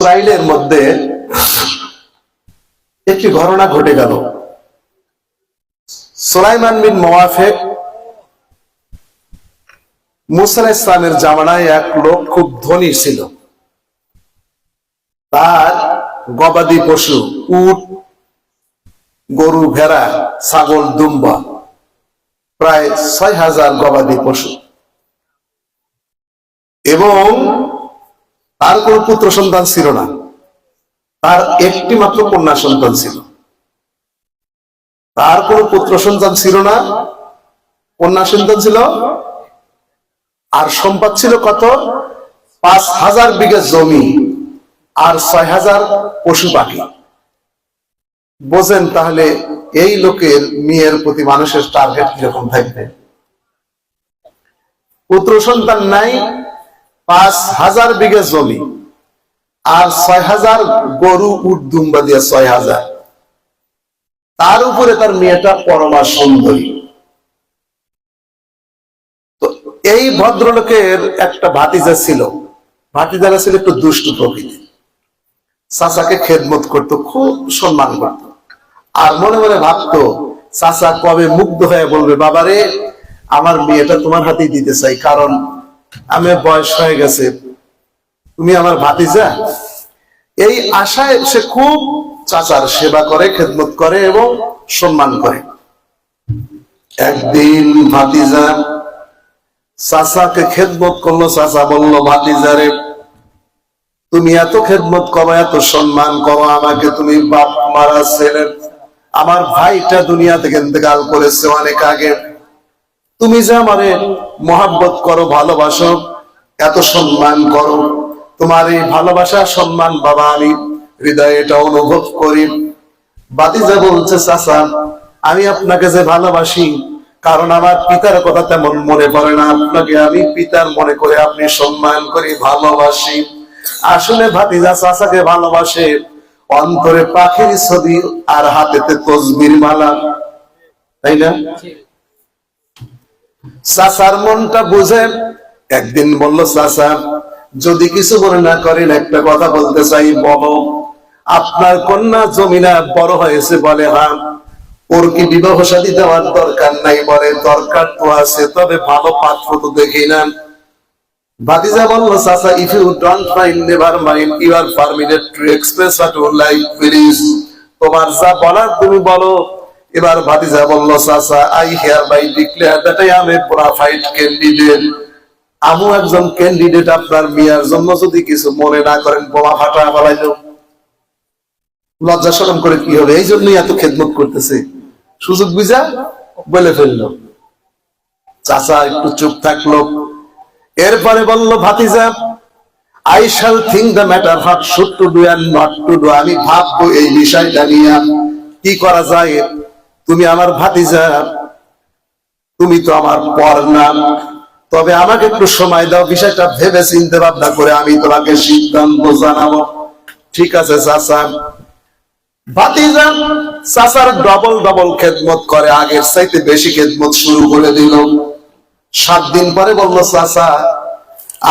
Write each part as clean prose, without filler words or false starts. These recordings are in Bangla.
ইসরায়েলের মধ্যে একটি ঘটনা ঘটে গেল। সুলাইমান বিন মুওয়াফিক মুসা আলাইহিস সালামের জামানায় এক লোক খুব ধনী ছিল। তার গবাদি পশু উট, গরু, ভেড়া, ছাগল, দুম্বা প্রায় ৬,০০০ গবাদি পশু, এবং তার কোন পুত্র সন্তান ছিল না। তার একটি মাত্র কন্যা সন্তান ছিল। তার কোন পুত্র সন্তান ছিল না, কন্যা সন্তান ছিল। আর সম্পদ ছিল কত? ৫,০০০ বিঘা জমি আর ৬,০০০ পশু পাখি। বোঝেন তাহলে এই লোকের মেয়ের প্রতি মানুষের টার্গেট কিরকম থাকবে। পুত্র সন্তান নাই, ৫,০০০ বিঘা জমি আর ৬,০০০ গরু, উট, দুম্বা দিয়ে ৬,০০০। তার উপরে তার মেয়েটা পরমা সুন্দরী। তো এই ভদ্রলোকের একটা ভাতিজা ছিল। ভাতিজারা ছিল একটু দুষ্টু প্রকৃতির। চাচাকে খেদমত করতো, খুব সম্মান করত, আর মনে মনে ভাবতো চাচা কবে মুগ্ধ হয়ে বলবে, বাবারে আমার মেয়েটা তোমার হাতেই দিতে চাই, কারণ আমার বয়স হয়ে গেছে, তুমি আমার ভাতিজা। এই আশায় সে খুব চাচার সেবা করে, খেদমত করে এবং সম্মান করে। একদিন ভাতিজা চাচাকে খেদমত করলো। চাচা বলল, ভাতিজারে তুমি এত খেদমত করো, এত সম্মান করো আমাকে, তুমি বাপ মারা ছেলে, আমার ভাইটা দুনিয়া থেকে ইন্তেকাল করেছে অনেক আগে, তুমি যে আমারে মহাব্বত করো, ভালোবাসো, এত সম্মান করো, তোমার এই ভালোবাসা সম্মান বাবা আমি হৃদয়ে এটা অনুভব করি। ভাতিজা বলছে, চাচা আমি আপনাকে যে ভালোবাসি, কারণ আমার পিতার কথা তেমন মনে পড়ে না, আপনাকে আমি পিতার মনে করে আপনি সম্মান করি, ভালোবাসি। আসলে ভাতিজা চাচাকে ভালোবাসে, অন্তরে পাখির ছবি আর হাতেতে তসবির মালা, তাই না? চাচার মনটা বুঝে একদিন বলল, চাচা যদি কিছু মনে না করেন একটা কথা বলতে চাই, বলো। আপনার কন্যা জমিনা বড় হয়েছে? বলে হ্যাঁ। ওর কি বিবাহ শাদী দেওয়ার দরকার নাই? বলে দরকার তো আছে, তবে ভালো পাত্র তো দেখি না। ভাতিজা বলল, চাচা if you don't mind, never mind, you are permitted to express what you like, please. তোমার যা বলার তুমি বলো। এবার ভাতিজা বলল, চাচা I hereby declare that I am a profiled candidate. আমি একজন ক্যান্ডিডেট, আপনার মেয়ের জন্য যদি কিছু মনে না করেন, বোমা ফাটা ফেলাইল। লজ্জা শরম করে কি হবে? এই জন্যই এত খেদমত করতেছে, সুযোগ বুঝা বলে ফেললো। চাচা একটু চুপ থাকলো। এরপরে বলল, ভাতিজা I shall think the matter, what should to do and not to do. আমি ভাববো এই বিষয়টা নিয়ে কি করা যায়। তুমি আমার ভাতিজা, তুমি তো আমার পর না, তবে আমাকে একটু সময় দাও, বিষয়টা ভেবে চিন্তে ভাবনা করে আমি তোমাকে সিদ্ধান্ত জানাবো। ঠিক আছে চাচা। ভাতিজা চাচার ডবল ডবল খেদমত করে, আগের চাইতে বেশি খেদমত শুরু করে দিল। 7 দিন পরে বলল, চাচা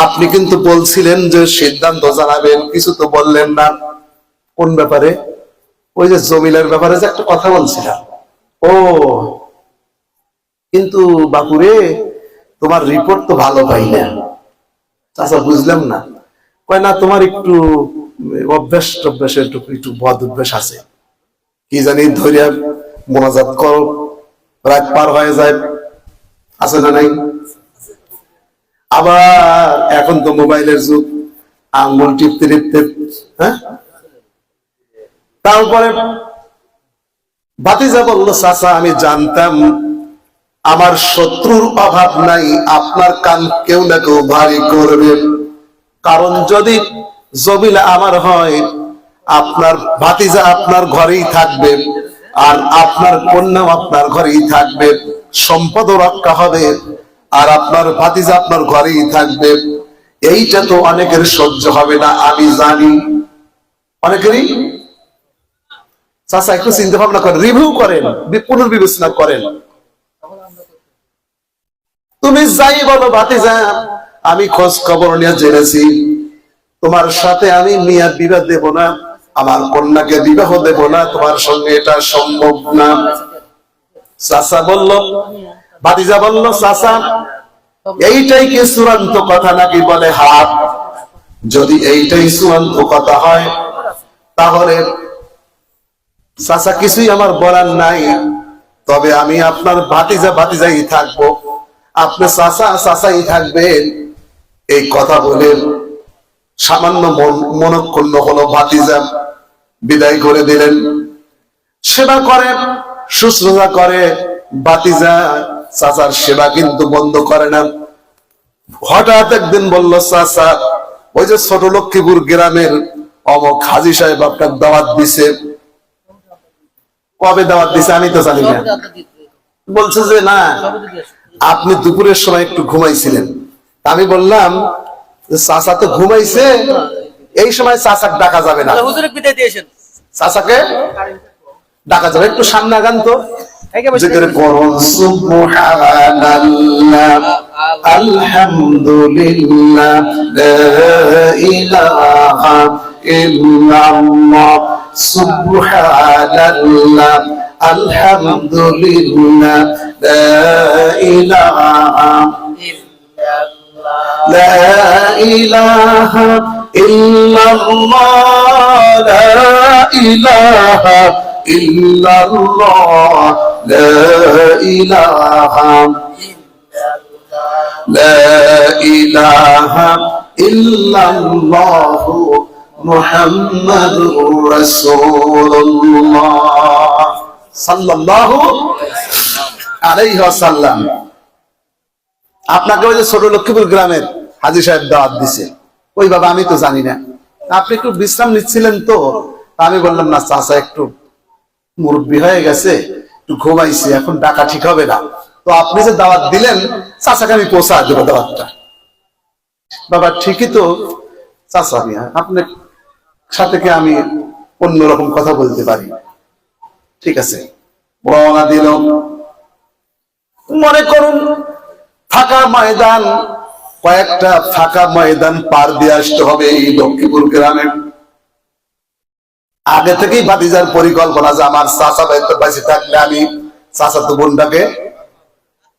আপনি কিন্তু বলছিলেন যে সিদ্ধান্ত জানাবেন, কিছু তো বললেন না। কোন ব্যাপারে? ওই যে জমিলার ব্যাপারে যে একটা কথা বলছিলাম। ও কিন্তু বাপুরে তোমার রিপোর্ট তো ভালো পাই না। চাচা বুঝলাম না। কয় না, তোমার একটু অভ্যাসের একটু বদ অভ্যাস আছে, কি জানি ধরিয়া মোনাজাত করো, রাত পার হয়ে যায়, আছে না নাই? আবার এখন তো মোবাইলের যুগ, আঙ্গুল টিপতে টিপতে, হ্যাঁ। তারপরে ভাতিজা বলল, চাচা আমি জানতাম আমার শত্রুর অভাব নাই, আপনার কান কেউ না কেউ ভারী করবে, কারণ যদি জমিলা আমার হয়, আপনার ভাতিজা আপনার ঘরেই থাকবে, আর আপনার কন্যা আপনার ঘরেই থাকবে, সম্পদও রক্ষা হবে, আর আপনার ভাতিজা আপনার ঘরেই থাকবে। এইটা তো অনেকের সহ্য হবে না, আমি জানি। অনেকেরই। চাচা একটু চিন্তা ভাবনা করেন, রিভিউ করেন, পুনর্বিবেচনা করেন। তুমি যাই বলো ভাতিজা, আমি খোঁজ খবর নিয়ে জেনেছি তোমার সাথে আমি মিয়া বিবাহ দেব না, আমার কন্যাকে বিবাহ দেব না, তোমার সঙ্গে এটা সম্ভব না। চাচা বলল, ভাতিজা বলল, চাচা এইটাই কি চূড়ান্ত কথা নাকি? বলে হাত, যদি এইটাই চূড়ান্ত কথা হয় তাহলে চাচা কিছুই আমার বলার নাই, তবে আমি আপনার ভাতিজা ভাতিজাই থাকবো, আপনি চাচা চাচাই থাকবেন। এই কথা বলে সামান্য মনক্ষুণ্ণ হলো, ভাতিজা বিদায় করে দিলেন। সেবা করে, শুশ্রূষা করে, ভাতিজা চাচার সেবা কিন্তু বন্ধ করে না। হঠাৎ একদিন বলল, চাচা ওই যে ছোট লক্ষ্মীপুর গ্রামের অমক হাজী সাহেব আপনার দাওয়াত দিছে। কবে দাওয়াত দিছে আমি তো জানি না। বলছে যে না, আপনি দুপুরের সময় একটু ঘুমাইছিলেন। আমি বললাম চাচা তো ঘুমাইছে, এই সময় চাচাকে ডাকা যাবে না, চাচাকে ডাকা যাবে, একটু সামনে আগান তো। জিকির করুন সুবহানাল্লাহ আলহামদুলিল্লাহ লা ইলাহা ইল্লাল্লাহ সুবহানাল্লাহ আলহামদুলিল্লাহ লা ইলাহা لا إله إلا الله لا إله إلا الله لا إله لا إله إلا الله محمد رسول الله صلى الله عليه وسلم। আপনাকে ওই যে ছোট লক্ষ্মীপুর গ্রামের হাজী সাহেব দাওয়াত দিছে, ওই বাবা আমি তো জানি না, আপনি একটু বিশ্রাম নিচ্ছিলেন তো। আমি বললাম না চাচা একটু মুরব্বী হয়ে গেছে, একটু ঘুমাইছে, এখন ডাকা ঠিক হবে না, তো আপনি যে দাওয়াত দিলেন চাচাকে আমি পৌঁছা দেবো দাওয়াতটা। বাবা ঠিকই তো চাচা, আপনার সাথে কি আমি অন্যরকম কথা বলতে পারি? ঠিক আছে, রওনা দিল। মনে করুন ফাঁকা ময়দান, কয়েকটা ফাঁকা ময়দান পার দিয়ে আসতে হবে এই লক্ষ্মীপুর গ্রামে। আগে থেকেই ভাতিজার পরিকল্পনা যে আমার চাচা বেঁচে থাকলে আমি চাচাতো বোনটাকে,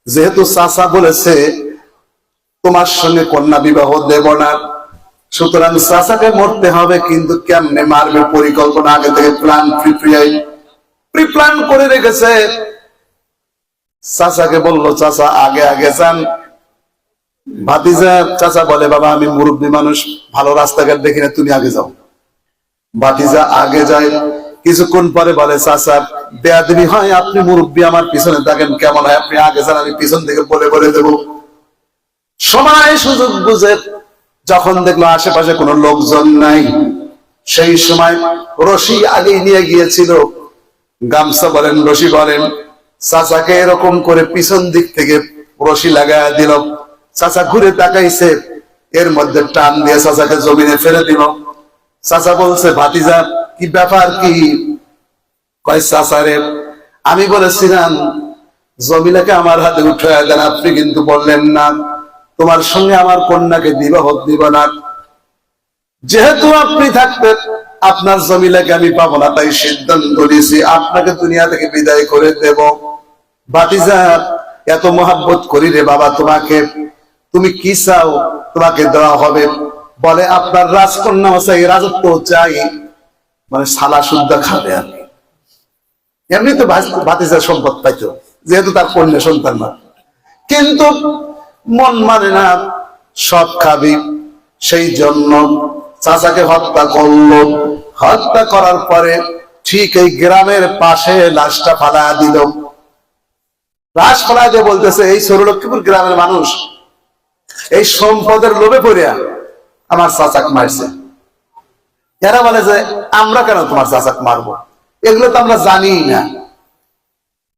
যেহেতু চাচা বলেছে তোমার সঙ্গে কন্যা বিবাহ দেব না, সুতরাং চাচাকে মরতে হবে, কিন্তু কেমনে মারবে পরিকল্পনা আগে থেকে প্রিপ্ল্যান করে রেখেছে। চাচাকে বলল, চাচা আগে আগে যান। ভাতিজা চাচা বলে, বাবা আমি মুরব্বী মানুষ, ভালো রাস্তাঘাট দেখি না, তুমি আগে যাও। ভাতিজা আগে যায়, কিছুক্ষণ পরে বলে, চাচা বেয়াদবি হয়, আপনি মুরব্বী আমার পিছনে থাকেন, কেমন হয় আপনি আগে যান, আমি পিছন থেকে বলে বলে দেব। সময় সুযোগ বুঝে যখন দেখলো আশেপাশে কোনো লোকজন নাই, সেই সময় রশি আগে নিয়ে গিয়েছিল, গামছা বলেন রশি বলেন, চাচাকে এরকম করে পিছন দিক থেকে রশি লাগায় দিল। চাচা ঘুরে তাকাইছে, এর মধ্যে টান দিয়ে চাচাকে জমিনে ফেলে দিল। চাচা বলছে, ভাতিজা কি ব্যাপার কি? কয় চাচা রে, আমি বলেছিলাম জমিলাকে আমার হাতে উঠায় দেন, আপনি কিন্তু বললেন না তোমার সঙ্গে আমার কন্যাকে বিবাহ দিব না। যেহেতু আপনি থাকবেন, আপনার জমিলাকে আমি পাবো না, তাই সিদ্ধান্ত নিয়েছি আপনাকে দুনিয়া থেকে বিদায় করে দেব। ভাতিজা এত মহাব্বত করি রে বাবা তোমাকে, তুমি কি চাও তোমাকে দেওয়া হবে। বলে আপনার রাজকন্যা চাই, রাজত্ব চাই, মানে সালা শুদ্ধ খাবে আর কি। এমনি তো ভাতিজার সম্পদ পাইতো, যেহেতু তার কন্যা সন্তান না, কিন্তু মন মানে না, সব খাবি। সেই জন্য চাচাকে হত্যা করলো। হত্যা করার পরে ঠিক এই গ্রামের পাশে লাশটা ফালা দিল। লাশ ফালা দিয়ে বলতেছে, এই ছোট লক্ষ্মীপুর গ্রামের মানুষ এই সম্পদের লোভে পড়িয়া আমার চাচাকে মারছে। এরা বলে যে আমরা কেন তোমার চাচাকে মারবো, এগুলো তো আমরা জানি না।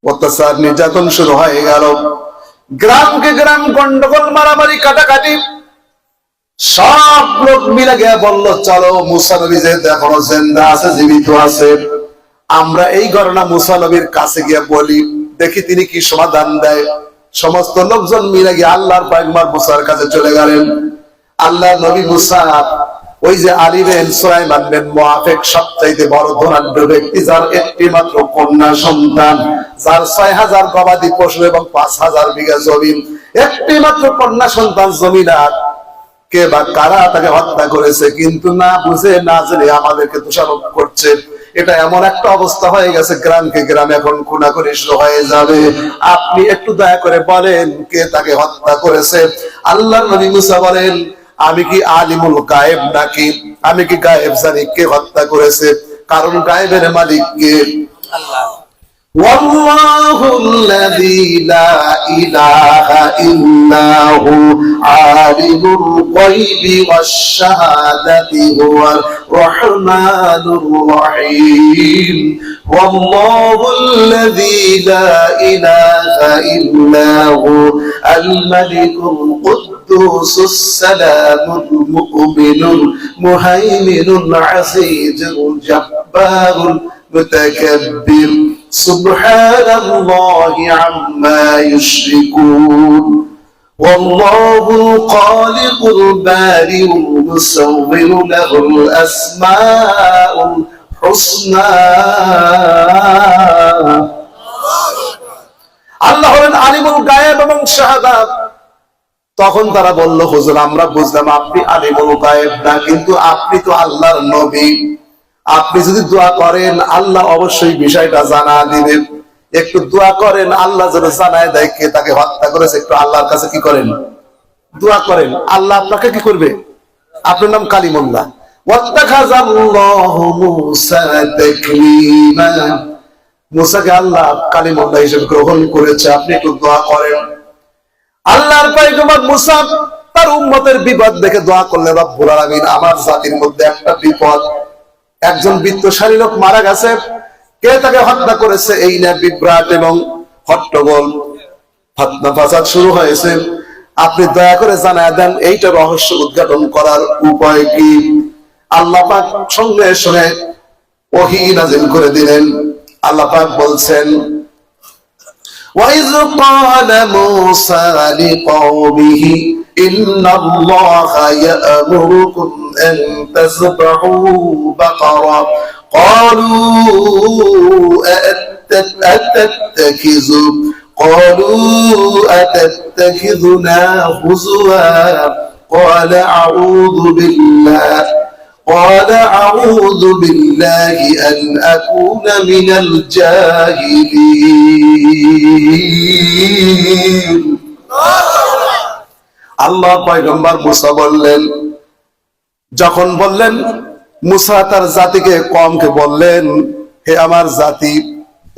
অত্যাচার নির্যাতন শুরু হয়ে গেল, গ্রামকে গ্রাম গন্ডগোল, মারামারি, কাটাকাটি। সব লোক মিলে গিয়ে বলল, চলো মুসা নবী যেহেতু এখনো জিন্দা আছে, জীবিত আছে, আমরা এই ঘটনা মুসা নবীর কাছে গিয়ে বলি, দেখি তিনি কি সমাধান দেয়। সমস্ত লোকজন মিলে গিয়ে আল্লাহর পয়গম্বর মুসার কাছে চলে গেলেন। আল্লাহর নবী মুসা ওই যে আলী বিন সুলাইমান বিন মুআফিক সবচাইতে বড় ধনাঢ্য ব্যক্তি, যার একটি মাত্র কন্যা সন্তান, যার 6000 গবাদি পশু এবং 5000 বিঘা জমি, একটি মাত্র কন্যা সন্তান জমিদার, কে বা কারা তাকে হত্যা করেছে, কিন্তু না বুঝে না জেনে আমাদেরকে দোষারোপ করছে। এটা এমন একটা অবস্থা হয়ে গেছে, গ্রামকে গ্রাম এখন খুনাখুনি শুরু হয়ে যাবে। আপনি একটু দয়া করে বলেন কে তাকে হত্যা করেছে? আল্লাহর নবী মুসা বলেন, আমি কি আলিমুল গায়েব নাকি? আমি কি গায়েব জানি কে হত্যা করেছে? কারণ গায়েবের মালিক কে? আল্লাহ। والله الذي لا إله إلا هو عالم الغيب والشهادة هو الرحمن الرحيم والله الذي لا إله إلا هو الملك القدوس السلام المؤمن المهيمن العزيز الجبار المتكبر سبحان الله عما يشركون والله الخالق البارئ المصور له الأسماء الحسنى আল্লাহ হলেন আলিমুল গায়েব এবং শাহাদাত। তখন তারা বলল, হুজুর আমরা বুঝলাম আপনি আলিমুল গায়েব না, কিন্তু আপনি তো আল্লাহর নবী, আপনি যদি দোয়া করেন আল্লাহ অবশ্যই বিষয়টা জানা দিবেন। একটু দোয়া করেন, আল্লাহ যেন জানায় দেয় কে তাকে হত্যা করেছে। একটু আল্লাহর কাছে কি করেন? দোয়া করেন, আল্লাহ আপনাকে কি করবে? আপনার নাম কালিমুল্লাহ। ওয়াত্তাখাযাল্লাহু মূসা তাকলীমা, মূসাকে আল্লাহ কালিমুল্লাহ হিসেবে গ্রহণ করেছে। আপনি একটু দোয়া করেন। আল্লাহর পয়গম্বর মূসা তার উম্মতের বিপদ দেখে দোয়া করলেন, রব্বুল আলামিন আমার জাতির মধ্যে একটা বিপদ, একজন বিত্তশালী লোক মারা গেছে, কে তাকে হত্যা করেছে? এই না বিভ্রাট এবং হট্টগোল, ফতনা ফাসাদ শুরু হয়েছে। আপনি দয়া করে জানায় দেন এইটা রহস্য উদ্ঘাটন করার উপায় কি? আল্লাহ পাক সঙ্গে সঙ্গে ওহী নাযিল করে দিলেন। আল্লাহ পাক বলছেন, وَإِذْ قَالَ مُوسَى لِقَوْمِهِ إِنَّ اللَّهَ يَأْمُرُكُمْ أَن تَذْبَحُوا بَقَرَةً قَالُوا أَتَتَّخِذُنَا هُزُوًا قال أعوذ بالله أن أكون من الجاهلين আল্লাহ পয়গম্বর মুসা বললেন, যখন বললেন মুসা তার জাতিকে কওমকে বললেন, হে আমার জাতি,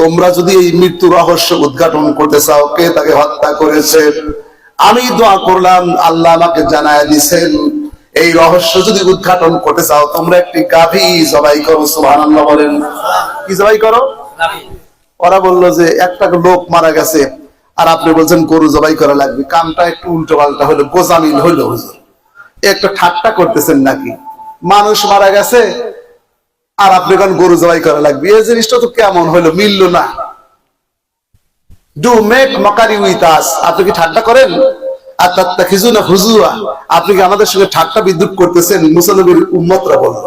তোমরা যদি এই মৃত্যু রহস্য উদ্ঘাটন করতে চাও কে তাকে হত্যা করেছে, আমি দোয়া করলাম আল্লাহ আমাকে জানায় দিয়েছেন এই রহস্য যদি উদ্ঘাটন করতে চাও তোমরা একটি গাভী জবাই করো। সুবহানাল্লাহ বলেন। কি জবাই করো? ওরা বললো যে একটা লোক মারা গেছে আর আপনি বলছেন গরু জবাই করা লাগবে, কামটা একটু উল্টো পাল্টা হলো, গোজামিল হইলো। হুজুর একটা ঠাট্টা করতেছেন নাকি? মানুষ মারা গেছে আর আপনি কোন গরু জবাই করা লাগবে, এই জিনিসটা তো কেমন হইলো, মিললো না। Do make mockery with us, আপনি কি ঠাট্টা করেন? আতাত্তাখিজুনা হুজুয়া, আপনি কি আমাদের সঙ্গে ঠাট্টা বিদ্রুপ করতেছেন? মুসা নবীর উম্মতরা বলল।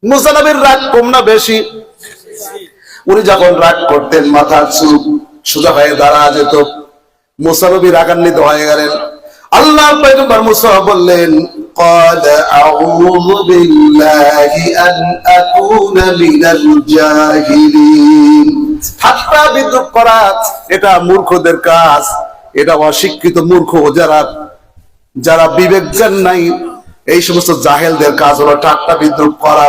মুসা নবীর রাগ কম না বেশি? উনি যখন রাগ করতেন মাথার চুল সোজা হয়ে দাঁড়া যেত। মুসা নবী রাগান্বিত হয়ে গেলেন। আল্লাহর পয়গম্বর মুসা বললেন, قال أعوذ بالله أن أكون من الجاهلين। ঠাট্টা বিদ্রুপ করা এটা মূর্খদের কাজ, এটা অশিক্ষিত মূর্খ যারা বিবেক জ্ঞান নাই এই সমস্ত জাহেলদের কাজ হলো ঠাট্টা বিদ্রুপ করা।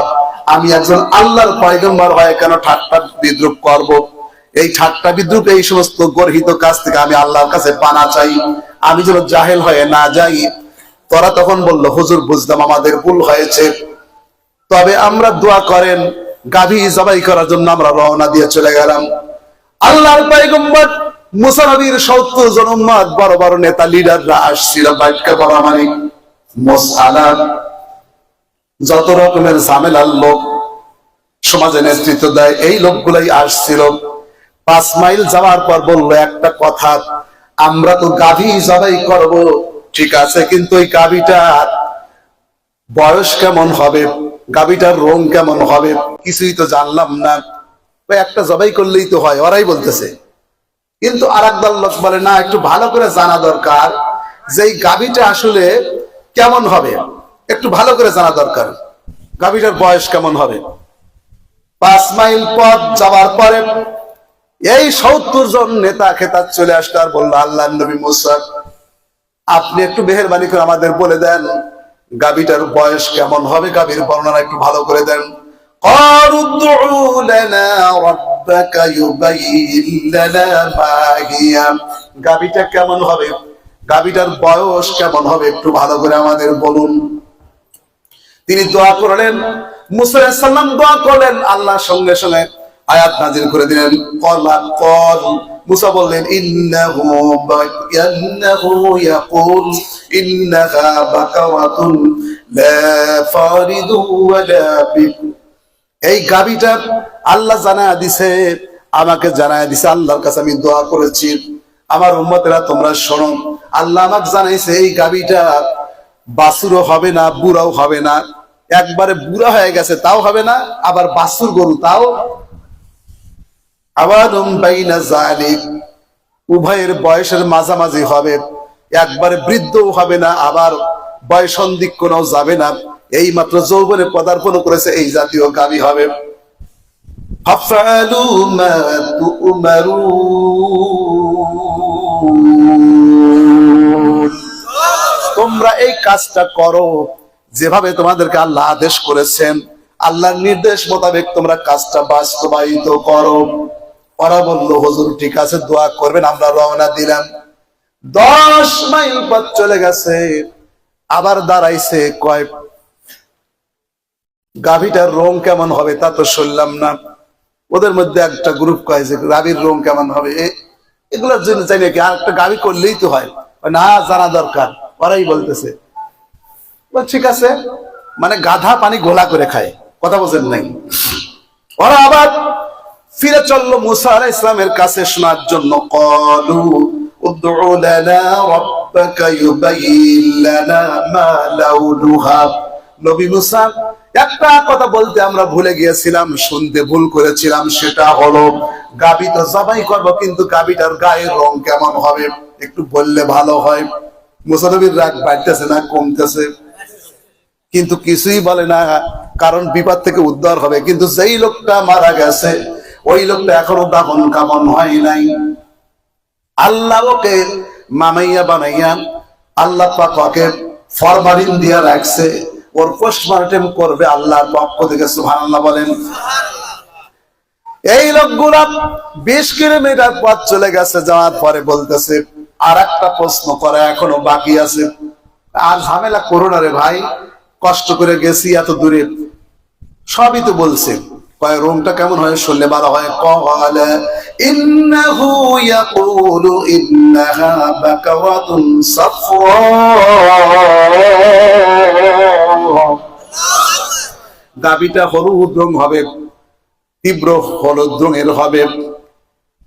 আমি একজন আল্লাহর পয়গম্বর হয়ে কেন ঠাট্টা বিদ্রুপ করব? এই ঠাট্টা বিদ্রুপ এই সমস্ত গর্হিত কাজ থেকে আমি আল্লাহর কাছে পানা চাই, আমি যেন জাহেল হয়ে না যাই। তোরা তখন বলল, হুজুর বুঝলাম আমাদের ভুল হয়েছে, তবে আমরা দোয়া করেন। গাভী জবাই করার জন্য আমরা রওনা দিয়ে চলে গেলাম। আল্লাহর পয়গম্বর মুসা নবীর 70 জন উম্মত, বড় বড় নেতা লিডাররা আসছিল। বাইটকা করা মানে মসআলা, যত রকমের ঝামেলার লোক সমাজে নেতৃত্ব দেয় এই লোকগুলাই আসছিল। 5 মাইল যাওয়ার পর বলল একটা কথা, আমরা তো গাভী জবাই করব, ঠিক আছে, কিন্তু ওই গাভীটা বয়স কেমন হবে, গাভীটার রং কেমন হবে, কিছুই তো জানলাম না। একটা জবাই করলেই তো হয়, ওরাই বলতেছে। কিন্তু আর একদল লোক বলে না, একটু ভালো করে জানা দরকার যে এই গাভীটা আসলে কেমন হবে, একটু ভালো করে জানা দরকার গাভীটার বয়স কেমন হবে। 5 মাইল পথ যাওয়ার পরে এই 70 জন নেতা খেতা চলে আসলো আর বললো, আল্লাহর নবী মুসা, আপনি একটু মেহেরবানি করে আমাদের বলে দেন গাভীটার বয়স কেমন হবে, গাভীর বর্ণনা একটু ভালো করে দেন। قالوا ادع لنا ربك يبين لنا ما هي, গাভীটা কেমন হবে, গাভীটার বয়স কেমন হবে একটু ভালো করে আমাদের বলুন। তিনি দোয়া করলেন, মুসা আলাইহিস সালাম দোয়া করলেন, আল্লাহ সঙ্গে সঙ্গে আয়াত নাযিল করে দিলেন। মুসা বললেন, ইন্নাহু ইয়াকুল ইন্নাহা বাকারাতুন লা ফারিদু ওয়ালা বিকর, এই গাভীটা আল্লাহ জানায়া দিছে, আমাকে জানায়া দিছে, আল্লাহর কাছে আমি দোয়া করেছি। আমার উম্মতেরা তোমরা শোনো, আল্লাহ আমাকে জানাইছে এই গাভীটা বাছুরও হবে না, বুড়াও হবে না, একবারে বুড়া হয়ে গেছে তাও হবে না, আবার বাছুর গরু তাও, আবার বাইনা যালিক, উভয়ের বয়সের মাঝামাঝি হবে, একবারে বৃদ্ধও হবে না, আবার বয়সন্ধিক কোনো যাবে না, এই মাত্র যৌবনে পদার্পণ করেছে এই জাতীয় গাভী হবে। ফাফআলু মা তু'মারুন, তোমরা এই কাজটা করো যেভাবে তোমাদেরকে আল্লাহ আদেশ করেছেন, আল্লাহর নির্দেশ মোতাবেক তোমরা কাজটা বাস্তবায়িত করো। ওরা বলল, হুজুর ঠিক আছে, দোয়া করবেন, আমরা রওনা দিলাম। 10 মাইল পথ চলে গেছে, আবার দাঁড়াইছে, কয় গাভীটার রং কেমন হবে তা তো শুনলাম না। ওদের মধ্যে একটা গ্রুপ কয় যে গাভীর রং কেমন হবে, এগুলোর জন্য চাই নাকি, আর একটা গাভী করলেই তো হয়, না জানা দরকার। ওরাই বলতেছে, ঠিক আছে, মানে গাধা পানি গোলা করে খায়, কথা বলছেন নাই। ওরা আবার ফিরে চললো মুসা আলাইহিস সালামের কাছে শোনার জন্য। ক্বালু উদউ লানা রাব্বাকা ইউবাইয়িন লানা মা লাউনুহা, নবী মুসা একটা কথা বলতে আমরা ভুলে গিয়েছিলাম, শুনতে ভুল করেছিলাম, সেটা হলো গাভী তো জবাই করবো, কিন্তু গাভীটার গায়ের রং কেমন হবে একটু বললে ভালো হয়। মুসা নবীর রাগ বাড়তেছে না কমতেছে? কিন্তু কিছুই বলে না, কারণ বিপদ থেকে উদ্ধার হবে। কিন্তু যেই লোকটা মারা গেছে ওই লোকটা এখনো দাফন কাফন হয় নাই। আল্লাহ ওকে মামাইয়া বানাইয়া আল্লাহ পাক ওকে ফরমালিন দিয়া রাখছে, ওর পোস্টমর্টেম করবে আল্লাহর পক্ষ থেকে, সুবহানাল্লাহ বলেন। এই লোকগুলা 20 কিলোমিটার পথ চলে গেছে, যাওয়ার পরে বলতেছে আর একটা প্রশ্ন করা এখনো বাকি আছে। আর ঝামেলা করো না রে ভাই, কষ্ট করে গেছি এত দূরে, সবই তো বলছে। কয় রংটা কেমন হয় শুনলে ভালো হয়। ক্বালা ইন্নাহু ইয়াকুলু ইন্নাহা বাকারাতুন সাফরা, গাভীটা হলুদ রং হবে, তীব্র হলুদ রঙের হবে।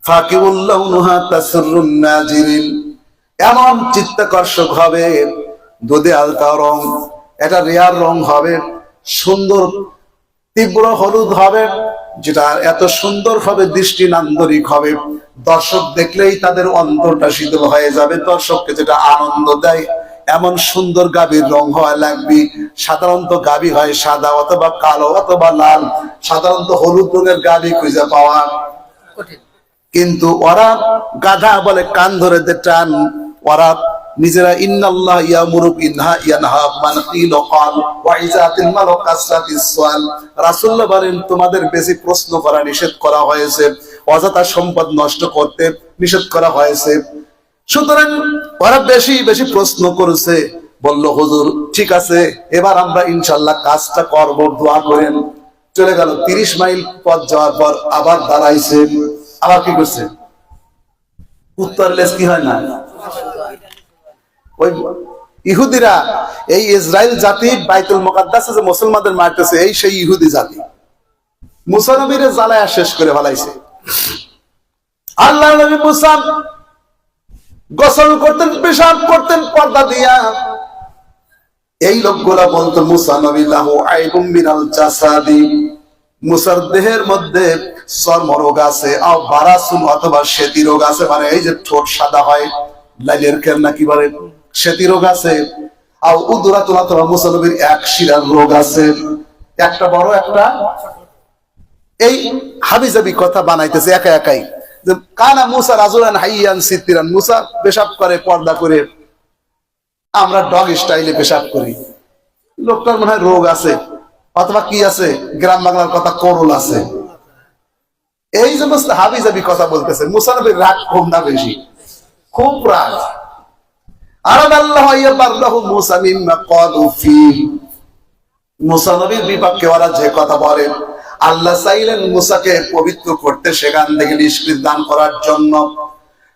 ফাকিউল লাউনুহা তাসরুন নাজিরিন, এমন চিত্তাকর্ষক হবে, দুধে আলতা রং, এটা রেয়ার রং হবে, সুন্দর তীব্র হলুদ হবে, যেটা এত সুন্দর হবে, দৃষ্টি নান্দনিক হবে, দর্শক দেখলেই তাদের অন্তরটা শীতল হয়ে যাবে। দর্শককে যেটা আনন্দ দেয় এমন সুন্দর গাভীর রং হওয়া লাগবে। সাধারণত গাভী হয় সাদা অথবা কালো অথবা লাল, সাধারণত হলুদ রঙের গাভী খুঁজে পাওয়া কঠিন। কিন্তু ওরা গাধা বলে কান ধরে দে টান, ওরা নিজেরা ইন্নাল্লাহ ইয়ামুরু বিনহা ইয়ানহা মান কিল ক্বাল ওয়া ইজাতিল মাল কাসরাতিস সুআল, রাসূলুল্লাহ বলেন তোমাদের বেশি প্রশ্ন করা নিষেধ করা হয়েছে, অযথা সম্পদ নষ্ট করতে নিষেধ করা হয়েছে। সুতরাং ওরা বেশি বেশি প্রশ্ন করেছে। বলল, হুজুর ঠিক আছে, এবার আমরা ইনশাআল্লাহ কাজটা করব, দোয়া করেন। চলে গেল। 30 মাইল পথ যাওয়ার পর আবার দাঁড়াইছে, আবার কি করছে, উত্তর লেস কি হয় না। ওই ইহুদিরা, এই ইসরায়েল জাতি বাইতুল মুকাদ্দাসে যে মুসলমানদের মারতেছে, এই সেই ইহুদি জাতি মুসা নবীরে জ্বালায়া শেষ করে ফেলাইছে। আল্লাহ নবী মুসা গোসল করতেন, পেশাব করতেন পর্দা দিয়া, এই লোকগুলা বলতো মুসা নবী লাহু আইবুম মিনাল জাসাদি, মুসার দেহের মধ্যে চর্মরোগ আছে, আও বারাসুন অথবা শ্বেতি রোগ আছে, মানে এই যে ঠোঁট সাদা হয়, লাইলের কেন নাকি বলে, শ্বেতি রোগ আছে। আও উদরাতুন অথবা মুসা নবীর এক শিরার রোগ আছে, একটা বড় একটা। এই হাবিজাবি কথা বানাইতেছে একা একাই, যে কানা মুসা রাজুলান হাইয়ান সিত্তিরান, মুসা পেশাব করে পর্দা করে, আমরা ডগ স্টাইলে পেশাব করি। লোকটার মনে হয় রোগ আছে, অথবা কি আছে, গ্রাম বাংলার কথা করল আছে। এই সমস্ত হাবিজাবি কথা বলতেছে। মুসা নবীর রাগ কম না বেশি? খুব রাগ। মুসা নবীর বিপক্ষে ওরা যে কথা বলে, আল্লাহ চাইলেন মুসাকে পবিত্র করতে, সেখান থেকে নিষ্কৃত দান করার জন্য।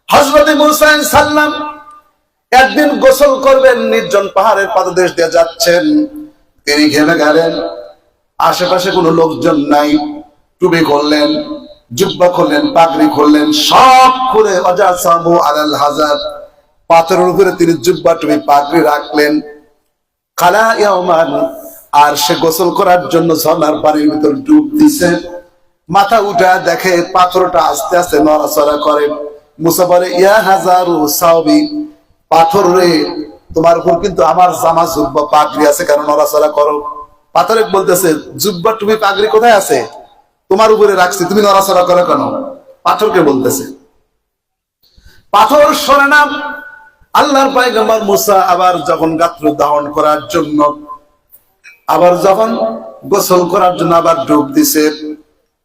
হযরত মুসা আলাইহিস সালাম একদিন গোসল করবেন, নির্জন পাহাড়ের পাদদেশ দিয়ে যাচ্ছেন, তিনি ঘেমে গেলেন, আশেপাশে কোনো লোকজন নাই, টুপি খুললেন, জুব্বা খুললেন, পাগড়ি খুললেন, সব খুলে ওয়াজাসাবু আলাল হাজার, পাথরের উপরে তিনি জুব্বা টুপি পাগড়ি রাখলেন। খালা ইয়াওমান, আর সে গোসল করার জন্য ঝর্ণার পানির ভিতর ডুব দিছে। মাথা উঠা দেখে পাথরটা আস্তে আস্তে নড়াচড়া করে। মুসা বলে, ইয়া হাজারু সাওবি, পাথর রে, তোমার উপর কিন্তু আমার জামা জুব্বা পাগড়ি আছে, কেন নড়াচড়া করো? পাথরে বলতেছে, জুব্বা টুপি পাগড়ি কোথায় আছে? তোমার উপরে রাখছি, তুমি নড়াচড়া করো কেন? পাথরকে বলতেছে। পাথর সরে না। আল্লাহর পয়গম্বর মুসা আবার যখন গাত্র দাহন করার জন্য, আবার যখন গোসল করার জন্য আবার ডুব দিছে,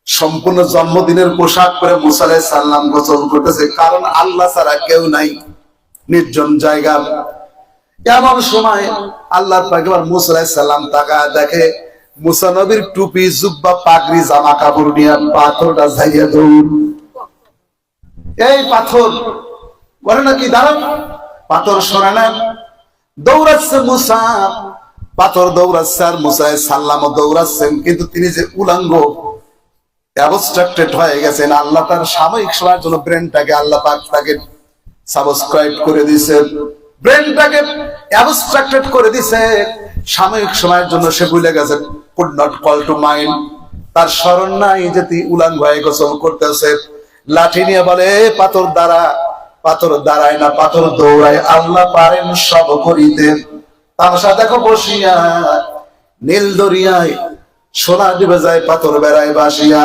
সম্পূর্ণ জন্মদিনের পোশাক পরে মুসা আলাইহিস সালাম গোসল করতেছে, কারণ আল্লাহ ছাড়া কেউ নাই, নির্জন জায়গা। এমন সময় আল্লাহর পয়গম্বর মুসা আলাইহিস সালাম তাকায় দেখে মুসা নবীর টুপি, জুব্বা, পাগড়ি, জামা কাপড় নিয়ে পাথরটা ঝাইয়া দৌড়। এই পাথর বলে নাকি দাঁড়ান, পাথর সরে না, দৌড়াচ্ছে মুসা, পাথর দৌড়াচ্ছে, আর মুসা আলাইহিস সালামও দৌড়াচ্ছেন, কিন্তু তিনি যে উলাঙ্গ, অ্যাবস্ট্রাক্টেড হয়ে গেছেন। আল্লাহ তার সাময়িক সময়ের জন্য ব্রেনটাকে, আল্লাহ পাক তাকে সাবস্ক্রাইব করে দিছে, ব্রেনটাকে অ্যাবস্ট্রাক্টেড করে দিছে সাময়িক সময়ের জন্য। সে ভুলে গেছে, could not call to mind, তার স্মরণ নাই যে তুই উলাঙ্গ হয়ে গোসল করতেছে। লাঠি নিয়ে বলে, পাথর দ্বারা, পাথর দাঁড়ায় না, পাথর দৌড়ায়, আল্লাহ পারেন সব করিতে। তামাশা দেখো বসিয়া, নীল দরিয়ায় সোনা ডুবে যায়, পাথর বেড়ায় বাসিয়া,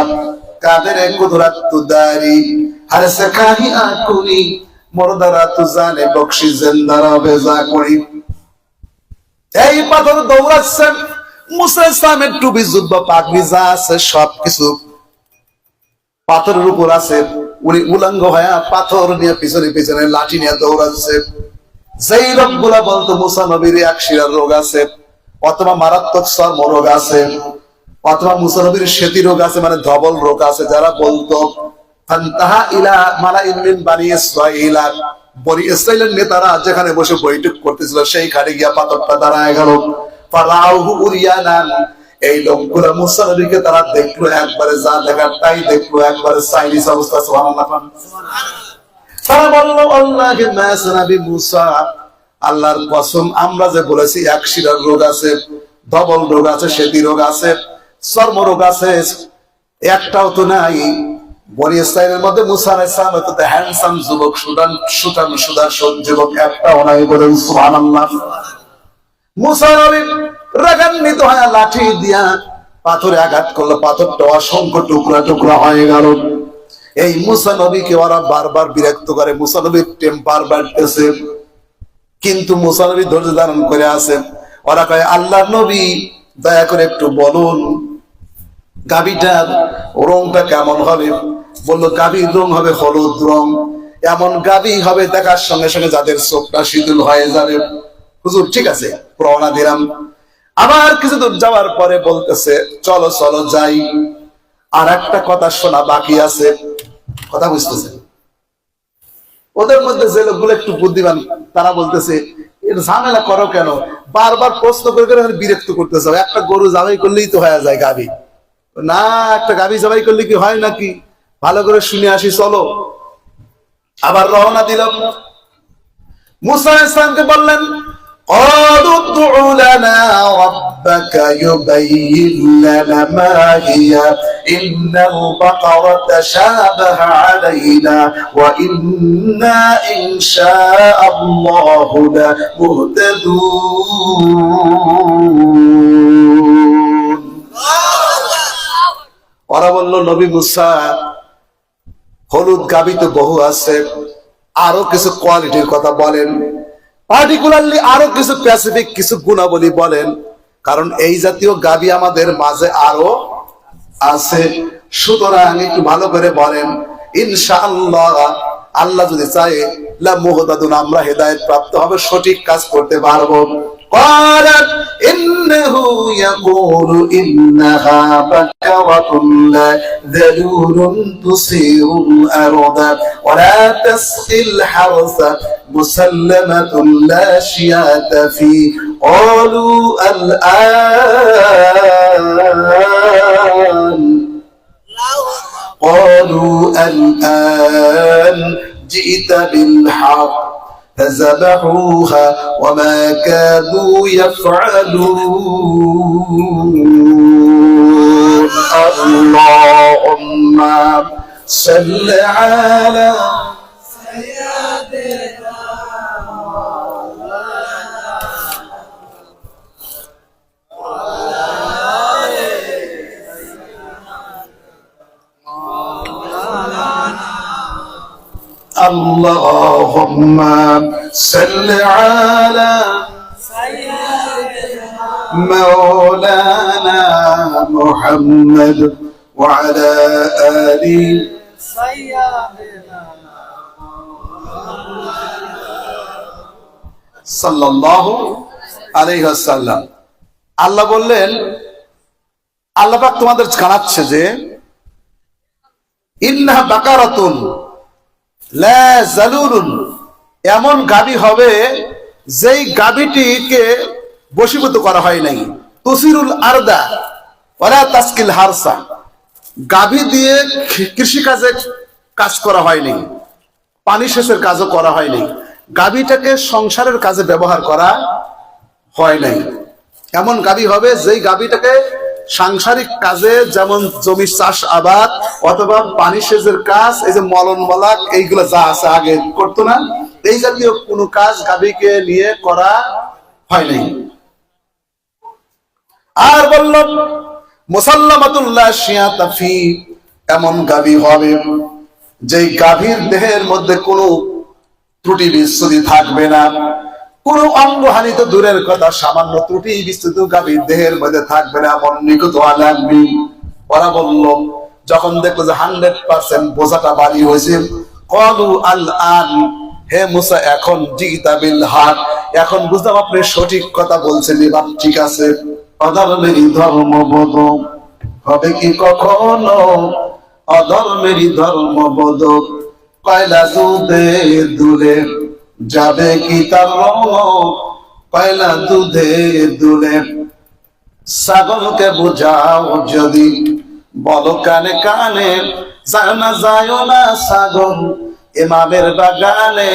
কাদের কুদরাত তুদারি আর সে কাহি আকুনি, মরদারা তু জানে বকশি জিন্দারা বেজা করি। এই পাথর দৌড়াচ্ছেন, মুসা ইসলামের টুপি, জুব্বা, পাগড়ি যা আছে সবকিছু পাথরের উপর আছে। উনি উলঙ্গ হয়ে পাথর নিয়ে পিছনে পিছনে লাঠি নিয়ে দৌড়াচ্ছে। যেই রোগগুলা বলতো মুসা নবীর এক শিরার রোগ আছে, অথবা মারাত্মক চর্ম রোগ আছে, অথবা মুসা নবীর শ্বেতি রোগ আছে, মানে ধবল রোগ আছে, যারা বলতো ফান্তাহা ইলা মালাইন মিন বানি ইসরাঈল, বনি ইসরাঈলের নেতারা যেখানে বসে বৈঠক করতেছিল, সেইখানে গিয়া পাথরটা দাঁড়ায় গেল। ফারাউহু উরিয়ানান, এই লোকগুলা মুসা নবীকে তারা দেখলো, একবারে যা দেখার তাই দেখলো, একবারে চাইনিজ অবস্থা। সুবহানাল্লাহ। তারা বললো, আল্লাহি মাসনাবি মুসা, আল্লাহর কসম, আমরা যে বলেছি এক শিরার রোগ আছে, ধবল রোগ আছে, শ্বেতি রোগ আছে, চর্ম রোগ আছে, একটাও তো নাই। বনি ইসরাঈলের মধ্যে মুসা আলাইহিস সালাম তো হ্যান্ডসাম যুবক, সুদর্শন যুবক একটাও নাই, বলেন সুবহানাল্লাহ। মুসা নবী রাগান্বিত হয়ে লাঠি দিয়া পাথরে আঘাত করলো, পাথরটা অসংখ্য টুকরা টুকরা হয়ে গেল। এই মুসা নবীকে ওরা বারবার বিরক্ত করে, মুসা নবীর টেম্পার বাড়তেছে, কিন্তু মুসা নবী ধৈর্য ধারণ করে আছে। ওরা কয়, আল্লাহর নবী দয়া করে একটু বলুন গাভীটার রংটা কেমন হবে? বললো, গাভীর রং হবে হলুদ রং, এমন গাভী হবে দেখার সঙ্গে সঙ্গে যাদের চোখটা শীতল হয়ে যাবে। হুজুর ঠিক আছে, রওনা দিলাম। আবার কিছু দূর যাওয়ার পরে বলতেছে, চলো চলো যাই, আর একটা কথা শোনা বাকি আছে। কথা বুঝতেছে? ওদের মধ্যে যে লোকগুলো একটু বুদ্ধিমান, তারা বলতেছে, ঝামেলা করো কেন, বারবার প্রশ্ন করে করে বিরক্ত করতেছে। একটা গরু জবাই করলেই তো হয়ে যায় গাভী, না একটা গাভী জবাই করলে কি হয় নাকি? ভালো করে শুনে আসি, চলো। আবার রওনা দিল। মুসা আলাইহিস সালামকে বললেন, قالوا ادع لنا ربك يبين لنا ما هي إن البقرة شابه علينا وإنا إن شاء الله لمهتدون ওরা বলল নবী মুসা হলুদ গাভী তো বহু আছে, আরো কিছু কোয়ালিটির কথা বলেন, পার্টিকুলারলি আরো কিছু স্পেসিফিক কিছু গুণাবলী বলেন, কারণ এই জাতীয় গাভী আমাদের মাঝে আরো আছে। সুতরাং একটু ভালো করে বলেন, ইনশাআল্লাহ আল্লাহ যদি চায় লা মুহতাদুন, আমরা হেদায়েত প্রাপ্ত হবে, সঠিক কাজ করতে পারবো। قال إنه يقول إنها بقرة لا ذلول تثير الأرض ولا تسقي الحرث مسلمة لا شياة فيه قالوا الآن جئت بالحق فذبحوها وما كانوا يفعلون اللهم صل على سيدنا اللهم صل على مولانا محمد وعلى آله সাল্লাল্লাহু আলাইহি ওয়াসাল্লাম। আল্লাহ বললেন, আল্লাহ পাক তোমাদের জানাচ্ছে যে ইন্নাহা বাকারাতুন লা জালুলুন, এমন গাভী হবে যেই গাভীটিকে বশীভূত করা হয় নাই, তুসিরুল আরদা ওয়ালা তাসকিল হারসা, গাভী দিয়ে কৃষিকাজে কাজ করা হয়নি, পানি সেচের কাজও করা হয়নি, গাভীটাকে সংসারের কাজে ব্যবহার করা হয় নাই। এমন গাভী হবে যেই গাভীটাকে সাংসারিক কাজে, যেমন জমি চাষ আবাদ অথবা পানি সেচের কাজ, এই যে মলন মলাক এইগুলো যা আছে আগে করতো না, এই জাতীয় কোনো কাজ গাভীকে নিয়ে করা হয় নাই। আর বলল মুসাল্লামাতুল্লাহ শিয়াতা ফি, এমন গাভী হবে যেই গাভীর দেহের মধ্যে কোনো ত্রুটি বিচ্যুতি থাকবে না, কোন অঙ্গহানি তো দূরের কথা, সামান্য ত্রুটি বিচ্যুতি গাভীর দেহের মধ্যে থাকবে না, এমন নিখুঁত লাগবে। ওরা বলল যখন দেখলো যে 100% বোঝাটা ভারী হয়েছে, ক্বালু আল আন, হে মুসা এখন জিতা বিল হক, এখন বুঝলাম আপনি সঠিক কথা বলছেন, এবার ঠিক আছে। অধর্মেরই ধর্মবোধ হবে কি কখনো, অধর্মেরই ধর্মবোধ কয়লা দুধে দুলে যাবে কি তার রং, কয়লা দুধে দুলে। ছাগলকে বোঝাও যদি বলো কানে কানে, জানা যায় না ছাগল ইমামের বাগানে,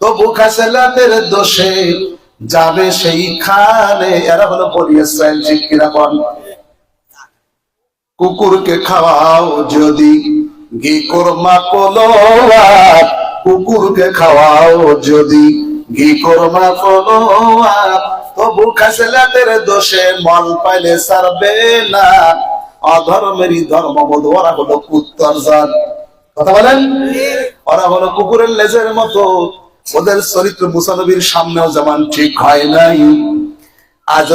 তবু খাসেলাতের দোষে যাবে সেইখানে। এরা হলো বনি ইসরাইল, ঠিক কিনা বল? কুকুরকে খাওয়াও যদি ঘি কোরমা পোলোয়া, কুকুরকে খাওয়াও যদি ঘি কোরমা পোলোয়া, তবু খাসেলাতের দোষে মল পাইলে সারবে না। অধর্মেরই ধর্মবোধ, ওরা হলো কুত্তার জাত। কথা বলেন, ওরা হলো কুকুরের লেজের মতো, ওদের চরিত্র মুসা নবীর সামনেও যেমন ঠিক হয় নাই, আজ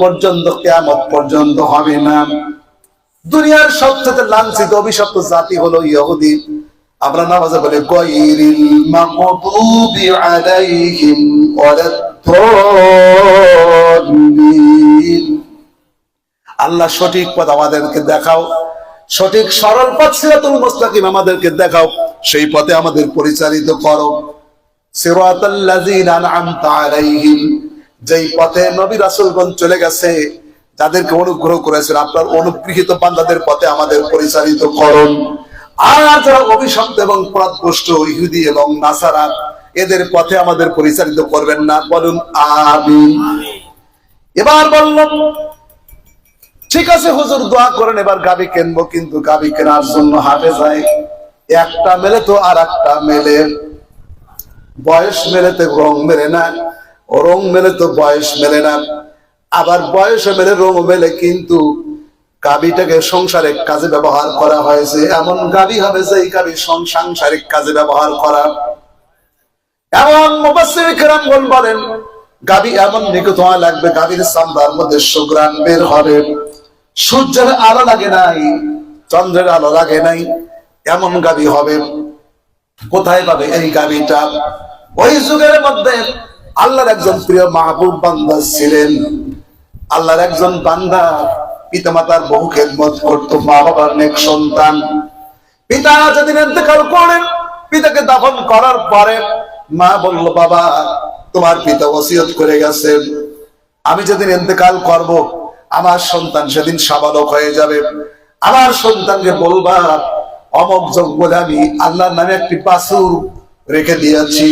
পর্যন্ত কিয়ামত পর্যন্ত হবে না। দুনিয়ার সবচেয়ে লাঞ্ছিত অভিশপ্ত জাতি হলো ইহুদি। আমরা নামাজে বলে গায়রিল মাগদুবি আলাইহিম ওয়ালাদ-দাল্লিন। আল্লাহ সঠিক পথ আমাদেরকে দেখাও, সঠিক সরল পথ সিরাতুল মুস্তাকিম আমাদেরকে দেখাও, সেই পথে আমাদের পরিচালিত করো। সিরাতাল লাযিনা আন'আমতা আলাইহিম, যেই পথে নবী রাসূলগণ চলে গেছে, যাদেরকে অনুগ্রহ করেছেন, আপনার অনুগৃহীত বান্দাদের পথে আমাদের পরিচালিত করুন। আর যারা অভিশপ্ত এবং পরাভ্রষ্ট ইহুদি এবং নাসারা, এদের পথে আমাদের পরিচালিত করবেন না, বলুন আমিন। এবার বললাম ঠিক আছে হুজুর দোয়া করেন, এবার গাবি কিনবো, কিন্তু গাবি কেনার জন্য হাটে যাই, একটা মেলে তো আর একটা মেলে, বয়স মেলে তো রং মেলে না, রং মেলে তো বয়স মেলে না, আবার বয়স মেলে রং মেলে, কিন্তু গাবিটাকে সংসারিক কাজে ব্যবহার করা হয়েছে, এমন গাবি হবে যে এই গাবি সাংসারিক কাজে ব্যবহার করা। এমন মুফাসসির কিরামগণ বলেন গাবি এমন নিখুঁত হওয়া লাগবে, গাবির চামড়ার মধ্যে সুঘ্রাণ বের হবে, সূর্যের আলো লাগে নাই, চন্দ্রের আলো লাগে নাই, এমন গাবি হবে। কোথায় পাবে এই গাবিটা? ওই যুগের মধ্যে আল্লাহর একজন প্রিয় মাহবুব বান্দা ছিলেন। আল্লাহর একজন বান্দা পিতামাতার বহু খেদমত করতো, মা বাবার নেক সন্তান। পিতা যেদিন ইন্তেকাল করেন, পিতাকে দাফন করার পরে মা বলল, বাবা তোমার পিতা ওসিয়ত করে গেছেন, আমি যেদিন ইন্তেকাল করব আমার সন্তান সেদিন সাবালক হয়ে যাবে, আমার সন্তানকে বলবা অমক যোগ বলে আমি আল্লাহর নামে একটি বাছুর রেখে দিয়েছি,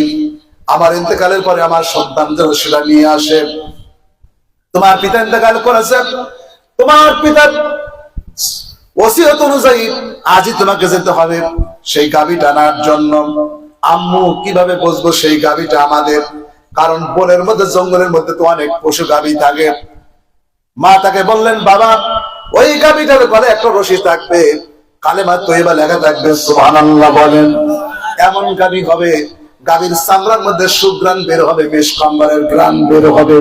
আমার ইন্তেকালের পরে আমার সন্তান যেন সেটা নিয়ে আসে। তোমার পিতা ইন্তেকাল করেছেন, তোমার পিতার ওসিয়ত অনুযায়ী আজই তোমাকে যেতে হবে সেই গাভীটা আনার জন্য। আম্মু কিভাবে বুঝবো সেই গাভীটা আমাদের? কারণ বনের মধ্যে জঙ্গলের মধ্যে তো অনেক পশু গাভী থাকে। মা তাকে বললেন, বাবা ওই গাভীটার গলায় একটা রশি থাকবে, কালেমা তয়্যিবা লেখা থাকবে, সুবহানাল্লাহ বলেন। এমন গাভী হবে, গাভীর চামড়ার মধ্যে সুঘ্রাণ বের হবে, মেশকাম্বরের ঘ্রাণ বের হবে।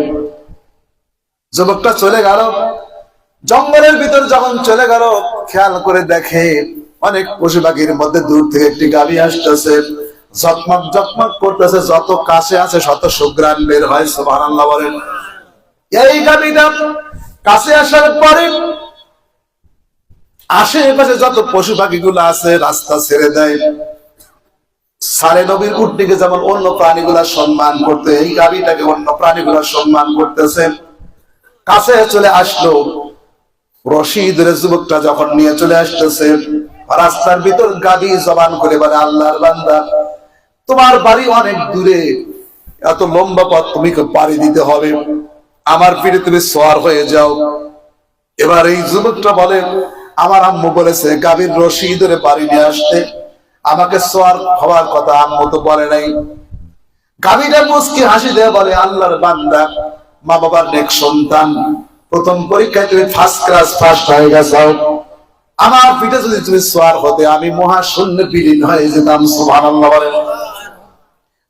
যুবকটা চলে গেল, জঙ্গলের ভিতর যখন চলে গেল, খেয়াল করে দেখে অনেক পশু পাখির মধ্যে দূর থেকে একটি গাভী আসতেছে, জকমক জকমক করতেছে, যত কাছে আছে শত সুঘ্রাণ বের হয়, সুবহানাল্লাহ বলেন। এই গাভীটা কাছে আসার পরে আশেপাশে যত পশু পাখিগুলো আছে রাস্তা ছেড়ে দেয়। সারে নবীর উটনিকে যেমন অন্য প্রাণীগুলা সম্মান করতে, এই গাভীটাকে অন্য প্রাণীগুলা সম্মান করতেছে। কাছে চলে আসলো, রশি ধরে যুবকটা যখন নিয়ে চলে আসতেছে, রাস্তার ভিতর গাভী জবান করে বলে, আল্লাহর বান্দা তোমার বাড়ি অনেক দূরে, এত লম্বা পথ তুমি পাড়ি দিতে হবে, আমার পিঠে তুমি সওয়ার হয়ে যাও। এবার এই যুবকটা বলে, আমার আম্মু বলেছে গাভীর রশি ধরে বাড়ি নিয়ে আসতে, আমাকে সওয়ার হওয়ার কথা আম্মু তো বলে নাই। গাভীটা মুচকি হাসি দিয়ে বলে, আল্লাহর বান্দা মা বাবার নেক সন্তান, প্রথম পরীক্ষায় তুমি ফার্স্ট ক্লাস ফার্স্ট হয়ে গেছো, আমার পিঠে যদি তুমি সওয়ার হতে আমি মহাশূন্যে বিলীন হয়ে যেতাম, সুবহানাল্লাহ বলেন।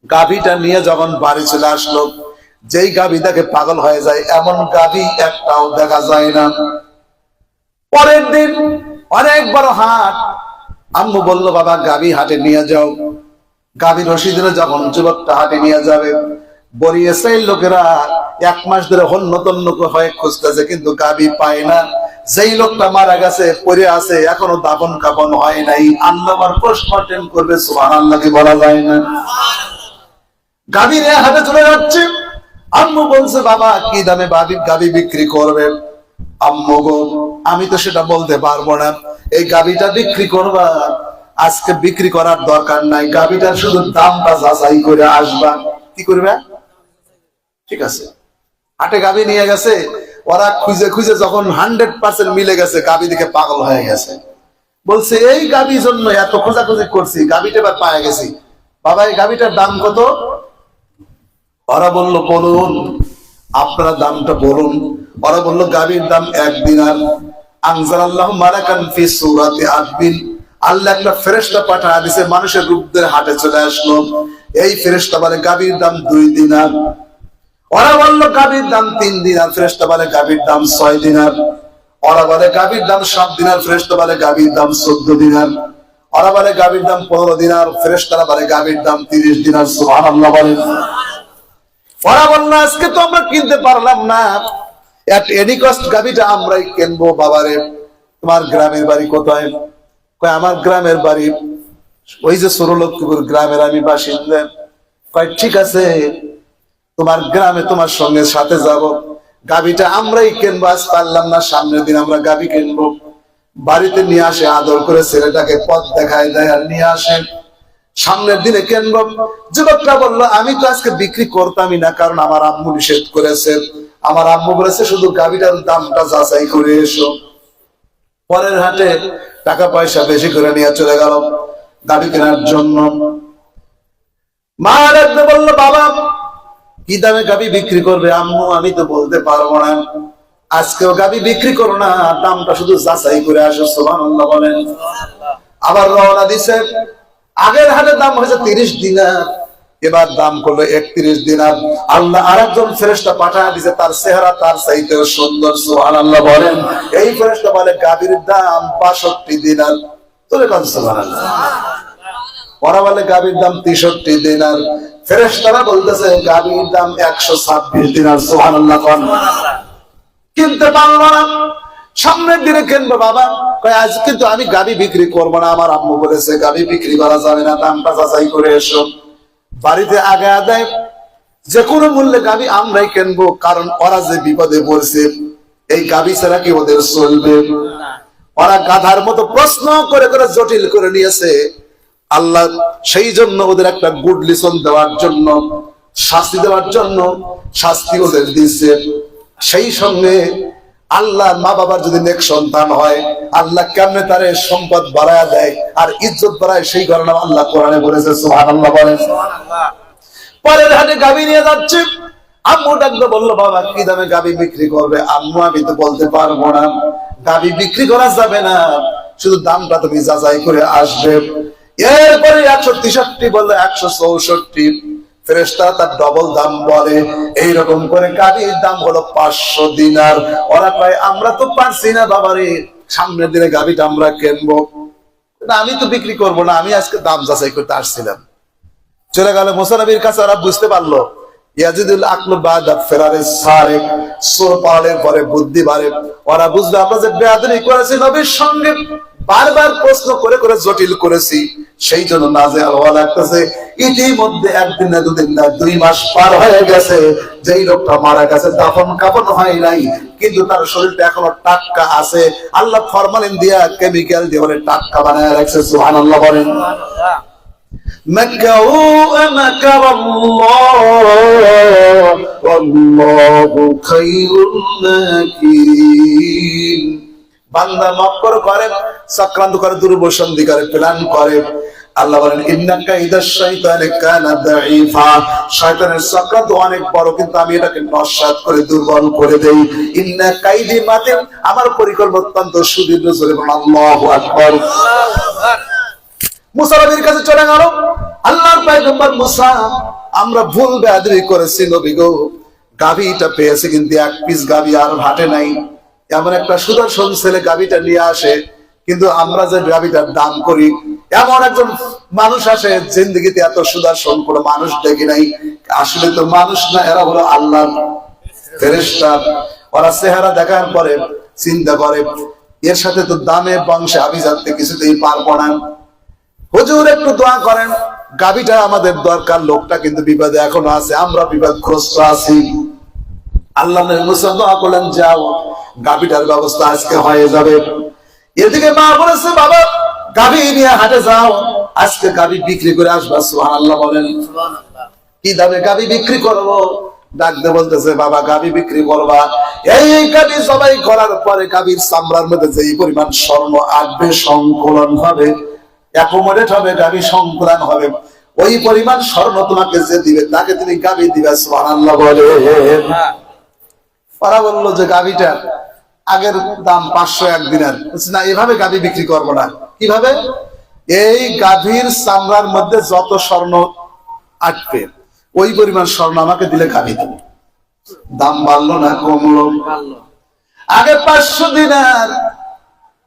গাভীটা নিয়ে যখন বাড়ি চলে আসলো, যেই গাভী তাকে পাগল হয়ে যায় এমন গাভী একটাও দেখা যায় না। পরের দিন অনেক বড় হাট, আম্মু বলল, বাবা গাভী হাটে নিয়ে যাও। গাভী রশি ধরে যখন যুবকটা হাটে নিয়ে যাবে, বড়িয়ে সেই লোকেরা 1 মাস ধরে হন্য তন্য হয়ে খুঁজতেছে, কিন্তু গাভী পায় না। যেই লোকটা মারা গেছে পড়ে আছে, এখনো দাফন কাফন হয় নাই, আল্লাহ আবার পোস্টমর্টেম করবে, সুবহানাল্লাহ কি বলা যায় না। গাভী নিয়ে হাটে চলে যাচ্ছে, আম্মু বলছে, বাবা কি দামে গাভী বিক্রি করবে? আম্মু গো আমি তো সেটা বলতে পারবো না, এই গাভীটা বিক্রি করবা, আজকে বিক্রি করার দরকার নাই, গাভীটার শুধু দামটা যাচাই করে আসবা। কি করবে? ঠিক আছে, হাটে গাভী নিয়ে গেছে, ওরা খুঁজে খুঁজে যখন 100% মিলে গেছে, গাভী দিকে পাগল হয়ে গেছে, বলছে এই গাভীর জন্য এত খোঁজাখুঁজি করছি, গাভীটা এবার পায়ে গেছি, বাবা এই গাভীটার দাম কত? ওরা বলল, বলুন আপনারা দামটা বলুন। ওরা বলল, গাভীর দাম 1 দিনার। আনজালাল্লাহু মালাকান ফি সূরাতি আদবিন, আল্লাহ একটা ফেরেশতা পাঠিয়ে দিয়েছে, মানুষের রূপ ধরে হাটে চলে আসলো। এই ফেরেশতা বলে গাভীর দাম 2 দিনার। ওরা বলল গাভীর দাম 3 দিনার, ফেরেশতা বলে গাভীর দাম 6 দিনার। ওরা বলে গাভীর দাম 7 দিনার, ফেরেশতা বলে গাভীর দাম 14 দিনার। ওরা বলে গাভীর দাম 15 দিনার, ফেরেশতারা বলে গাভীর দাম 30 দিনার, সুবহানাল্লাহ বলেন। ওরা বলল আজকে তো আমরা কিনতে পারলাম না, এনি কস্ট গাভীটা আমরাই কিনবো। বাবারে তোমার গ্রামের বাড়ি কোথায়? কয় আমার গ্রামের বাড়ি ওই যে সরলক্ষীপুর গ্রামের আমি বাসিন্দা। কয় ঠিক আছে, তোমার গ্রামে তোমার সঙ্গে সাথে যাব, গাভীটা আমরাই কিনবো, আজ পারলাম না, সামনের দিন আমরা গাভী কিনবো। বাড়িতে নিয়ে আসে, আদর করে ছেলেটাকে পথ দেখায় দেয় আর নিয়ে আসে। সামনের দিনে কিনবো। যুবকটা বললো আমি তো আজকে বিক্রি করতামই না, কারণ আমার আম্মু নিষেধ করেছে। আমার আম্মু বলেছে শুধু গাভীটার দামটা যাচাই করে এসো। পরের হাটে টাকা পয়সা বেশি করে নিয়ে চলে গেল গাভী কেনার জন্য। মা ডাকতে বললো বাবা কি দামে গাভী বিক্রি করবে? আম্মু আমি তো বলতে পারবো না, আজকেও গাভী বিক্রি করো না, দামটা শুধু যাচাই করে আসো। সুবহানাল্লাহ বলেন। আবার রওনা দিছে। আগের হাটের দাম হয়েছে 30 দিনার, এবার দাম করলো 31 দিনার। আল্লাহ আরেকজন ফেরেশতা পাঠায় দিয়েছে, তার চেহারা তার চাইতে সুন্দর। সুবহানাল্লাহ বলেন। এই ফেরেশতা বলে গাভীর দাম 62 দিনার। তোরে কোন সুবহানাল্লাহ। ওরা বলে গাভীর দাম 63 দিনার। ফেরেশতারা বলতেছে গাভীর দাম 126 দিনার। সুবহানাল্লাহ কোন। কিনতে পারলো না। সামনের দিনে কিনবো বাবা, কয় আজ কিন্তু আমি গাভী বিক্রি করবো না, আমার আম্মু বলেছে গাভী বিক্রি করা যাবে না, দামটা যাচাই করে এসো। বাড়িতে আগে আদায় যে কোনো মূল্যে গাভী আমরাই কিনবো, কারণ ওরা যে বিপদে পড়ছে এই গাভী ছাড়া কি ওদের চলবে? ওরা গাধার মতো প্রশ্ন করে করে জটিল করে নিয়েছে। আল্লাহ সেই জন্য ওদের একটা গুড লিসন দেওয়ার জন্য, শাস্তি দেওয়ার জন্য শাস্তি ওদের দিচ্ছে। সেই সঙ্গে আল্লাহ মা বাবার যদি নেক সন্তান হয়, আল্লাহ কেমনে তারে সম্পদ বাড়ায় দেয় আর ইজ্জত বাড়ায়, সেই কারণে আল্লাহ কোরআনে বলেছে। সুবহানাল্লাহ বলেন। পরের হাটে গাভী নিয়ে যাচ্ছে। আম্মু ডাকতে বললো বাবা কি দামে গাভী বিক্রি করবে? আম্মু আমি তো বলতে পারবো না, গাভী বিক্রি করা যাবে না, শুধু দামটা তুমি যাচাই করে আসবে। এরপরে 163 বললো 164। ফেরেশতারা তার ডবল দাম বলে। এইরকম করে গাভীর দাম হলো 500 দিনার। ওরা কয় আমরা তো পারছি না বাবারে, সামনের দিনে গাভীটা আমরা কিনবো না, আমি তো বিক্রি করবো না, আমি আজকে দাম যাচাই করতে আসছিলাম। চলে গেল মুসা নবীর কাছে। ওরা বুঝতে পারলো ইয়াজিদুল আকলু বাদা ফেরারে সারেক, সোর পাওয়ার পরে বুদ্ধি বাড়ে। ওরা বুঝলো আমরা যে বেয়াদবি করেছি নবীর সঙ্গে, বারবার প্রশ্ন করে করে জটিল করেছি, সেই জন্য নাজেহাল হওয়া লাগতেছে। ইতিমধ্যে একদিন না দুদিন না 2 মাস পার হয়ে গেছে, যেই লোকটা মারা গেছে দাফন কাফন হয় নাই, কিন্তু তার শরীরটা এখনো টাটকা আছে। আল্লাহ ফরমালিন দিয়া কেমিক্যাল দিয়ে বলে টাটকা বানায় রাখছে। সুবহানাল্লাহ বলেন। مكروا مكر الله والله خير الماكرين। বান্দা মক্কর করে, চক্রান্ত করে, দুর্বসন্ধি করে, প্ল্যান করে। আল্লাহ বলেন ইন্না কাইদাশ শাইতানি কানা দাঈফা। শয়তানের চক্রান্ত অনেক বড়, কিন্তু আমি এটাকে নস্যাৎ করে দুর্বল করে দেই। ইন্না কাইদি মাতিন, আমার পরিকল্পনা অত্যন্ত সুদীর্ঘ। আল্লাহু আকবার। মুসা নবীর কাছে চলে গেল। আল্লাহর পয়গম্বর মুসা, আমরা ভুল বেয়াদবি করেছি নবী গো, গাভীটা পেয়েছে কিন্তু এক পিস গাভী আর হাটে নাই। এমন একটা সুদর্শন ছেলে গাভীটা নিয়ে আসে, কিন্তু আমরা যে গাভীটার দাম করি, এমন একজন মানুষ আসে জিন্দেগিতে এত সুদর্শন কোনো মানুষ দেখি নাই। আসলে তো মানুষ না, এরা হলো আল্লাহর ফেরেশতা। ওরা চেহারা দেখার পরে চিন্তা করে এর সাথে তো দামে বংশে আমি জানতে কিছুতেই পারবো না। হুজুর একটু দোয়া করেন, গাভীটা আমাদের দরকার, লোকটা কিন্তু বিপদে এখনো আছে, আমরা বিপদগ্রস্ত আছি। আল্লাহ মুসা দোয়া করলেন যাও, গাভীটার ব্যবস্থা আজকে হয়ে যাবে। এদিকে মা বলেছে বাবা গাভী নিয়ে হাটে যাও, আজকে গাভী বিক্রি করে আসবা। সুবহানাল্লাহ বলেন। কি দামে গাভী বিক্রি করবো? ডাকতে বলতেছে বাবা গাভী বিক্রি করবা, এই গাভী সবাই করার পরে গাভীর চামড়ার মধ্যে যে পরিমাণ স্বর্ণ আসবে, সংকলন হবে, অ্যাকোমোডেট হবে, গাভী সংকুলান হবে, ওই পরিমাণ স্বর্ণ তোমাকে যে দিবে তাকে তুমি গাভী দিবে। সুবহানাল্লাহ বলে। ওরা বললো যে গাভীটার আগের দাম 501 দিনার। না, এভাবে গাভী বিক্রি করবো না। কিভাবে? এই গাভীর চামড়ার মধ্যে যত স্বর্ণ আটবে ওই পরিমাণ স্বর্ণ আমাকে দিলে গাভী দেবো। দাম বাড়লো না কমলো? আগে 500 দিনার,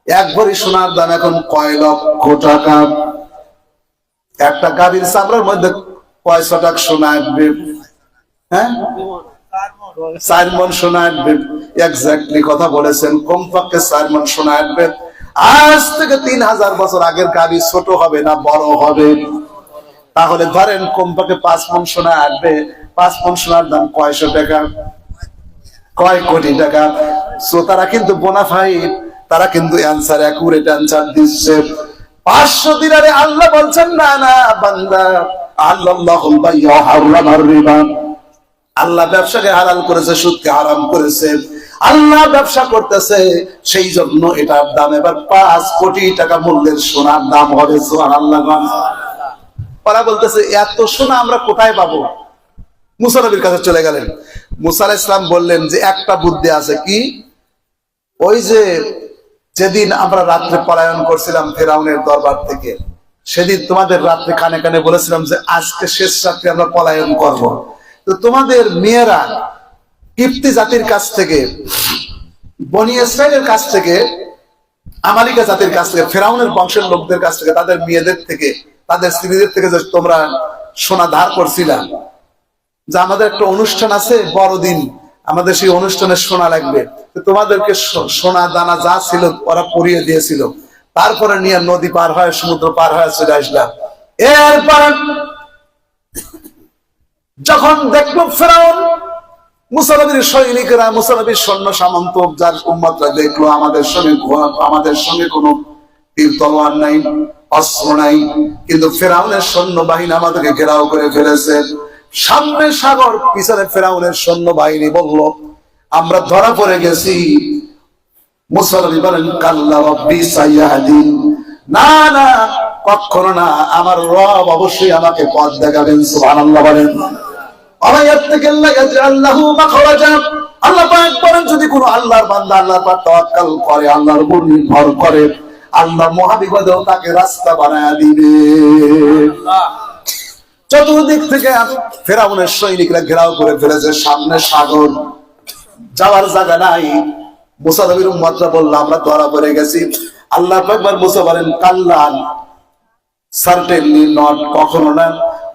এক ভরি সোনার দাম এখন কয় লক্ষ টাকা। একটা গাভীর চামড়ার মধ্যে কয়শো টাকা সোনা আসবে? হ্যাঁ, 4 মণ সোনা আসবে। এক্স্যাক্টলি কথা বলেছেন, কমপক্ষে 4 মণ সোনা আসবে। আজ থেকে 3000 বছর আগের গাভী ছোট হবে না বড় হবে? তাহলে ধরেন কমপক্ষে 5 মণ সোনা আসবে। 5 মণ সোনার দাম কয়শো টাকা? কয় কোটি টাকা। সো তারা কিন্তু বোনাফাইড, তারা কিন্তু অ্যান্সার অ্যাকুরেট অ্যান্সার দিচ্ছে। 500 দিনারে আল্লাহ বলছেন না না বান্দা, আল্লাহুল বাইয়া হারামার রিবা, আল্লাহ ব্যবসাকে হালাল করেছে, সুদকে হারাম করেছে। আল্লাহ ব্যবসা করতেছে, সেই জন্য এটার দাম এবার 5 কোটি টাকা মূল্যের সোনার দাম হবে। সুবহানাল্লাহ। ওরা বলতেছে এত সোনা আমরা কোথায় পাবো? মুসা নবীর কাছে চলে গেলেন। মুসা আলাইহিস সালাম বললেন যে একটা বুদ্ধি আছে। কি? ওই যে যেদিন আমরা রাত্রে পলায়ন করছিলাম ফেরাউনের দরবার থেকে, সেদিন তোমাদের রাত্রে কানে কানে বলেছিলাম যে আজকে শেষ রাত্রে আমরা পলায়ন করব। তো তোমাদের মেয়েরা কিপ্তি জাতির কাছ থেকে, বনি ইসরাইলের কাছ থেকে, আমালিকা জাতির কাছ থেকে, ফেরাউনের বংশের লোকদের কাছ থেকে, তাদের মেয়েদের থেকে, তাদের স্ত্রীদের থেকে যে তোমরা সোনা ধার করছিলা, যে আমাদের একটা অনুষ্ঠান আছে বড়দিন, আমাদের সেই অনুষ্ঠানে সোনা লাগবে, তোমাদেরকে সোনা দানা যা ছিল ওরা পরিয়ে দিয়েছিল। তারপরে নিয়ে নদী পার হয়, সমুদ্র পার হয় চলে আসলাম। এরপর যখন দেখলো ফেরাউন, মুসা নবীর সৈনিকেরা, মুসা নবীর সৈন্য সামন্ত, যার উম্মতরা দেখলো আমাদের সঙ্গে কোনো তীর তলোয়ার নাই, অস্ত্র নাই, কিন্তু ফেরাউনের সৈন্য বাহিনী আমাদেরকে ঘেরাও করে ফেলেছে। সামনে সাগর, পিছনে ফেরাউনের সৈন্য বাহিনী। বলল আমরা ধরা পড়ে গেছি। মুসা নবী বলেন কাল্লা রাব্বি সাইয়াহদিন, না না কখনো না, আমার রব অবশ্যই আমাকে পথ দেখাবেন। সুবহানাল্লাহ বলেন। আল্লাহ পাক বলেন যদি কোনো আল্লাহর বান্দা আল্লাহর পাক তাওয়াক্কুল করে, আল্লাহর উপর নির্ভর করে, আল্লাহ মহাবিপদেও তাকে রাস্তা বানায় দিবে। চতুর্দিক থেকে ফেরাউনের সৈনিকরা ঘেরাও করে ফেলেছে, সামনে সাগর, যাওয়ার জায়গা নাই। মুসা নবীর উম্মতরা বলল আমরা ধরা পড়ে গেছি। আল্লাহ একবার মুসা বলেন কাল্লা, সার্টেনলি নট, কখনো না,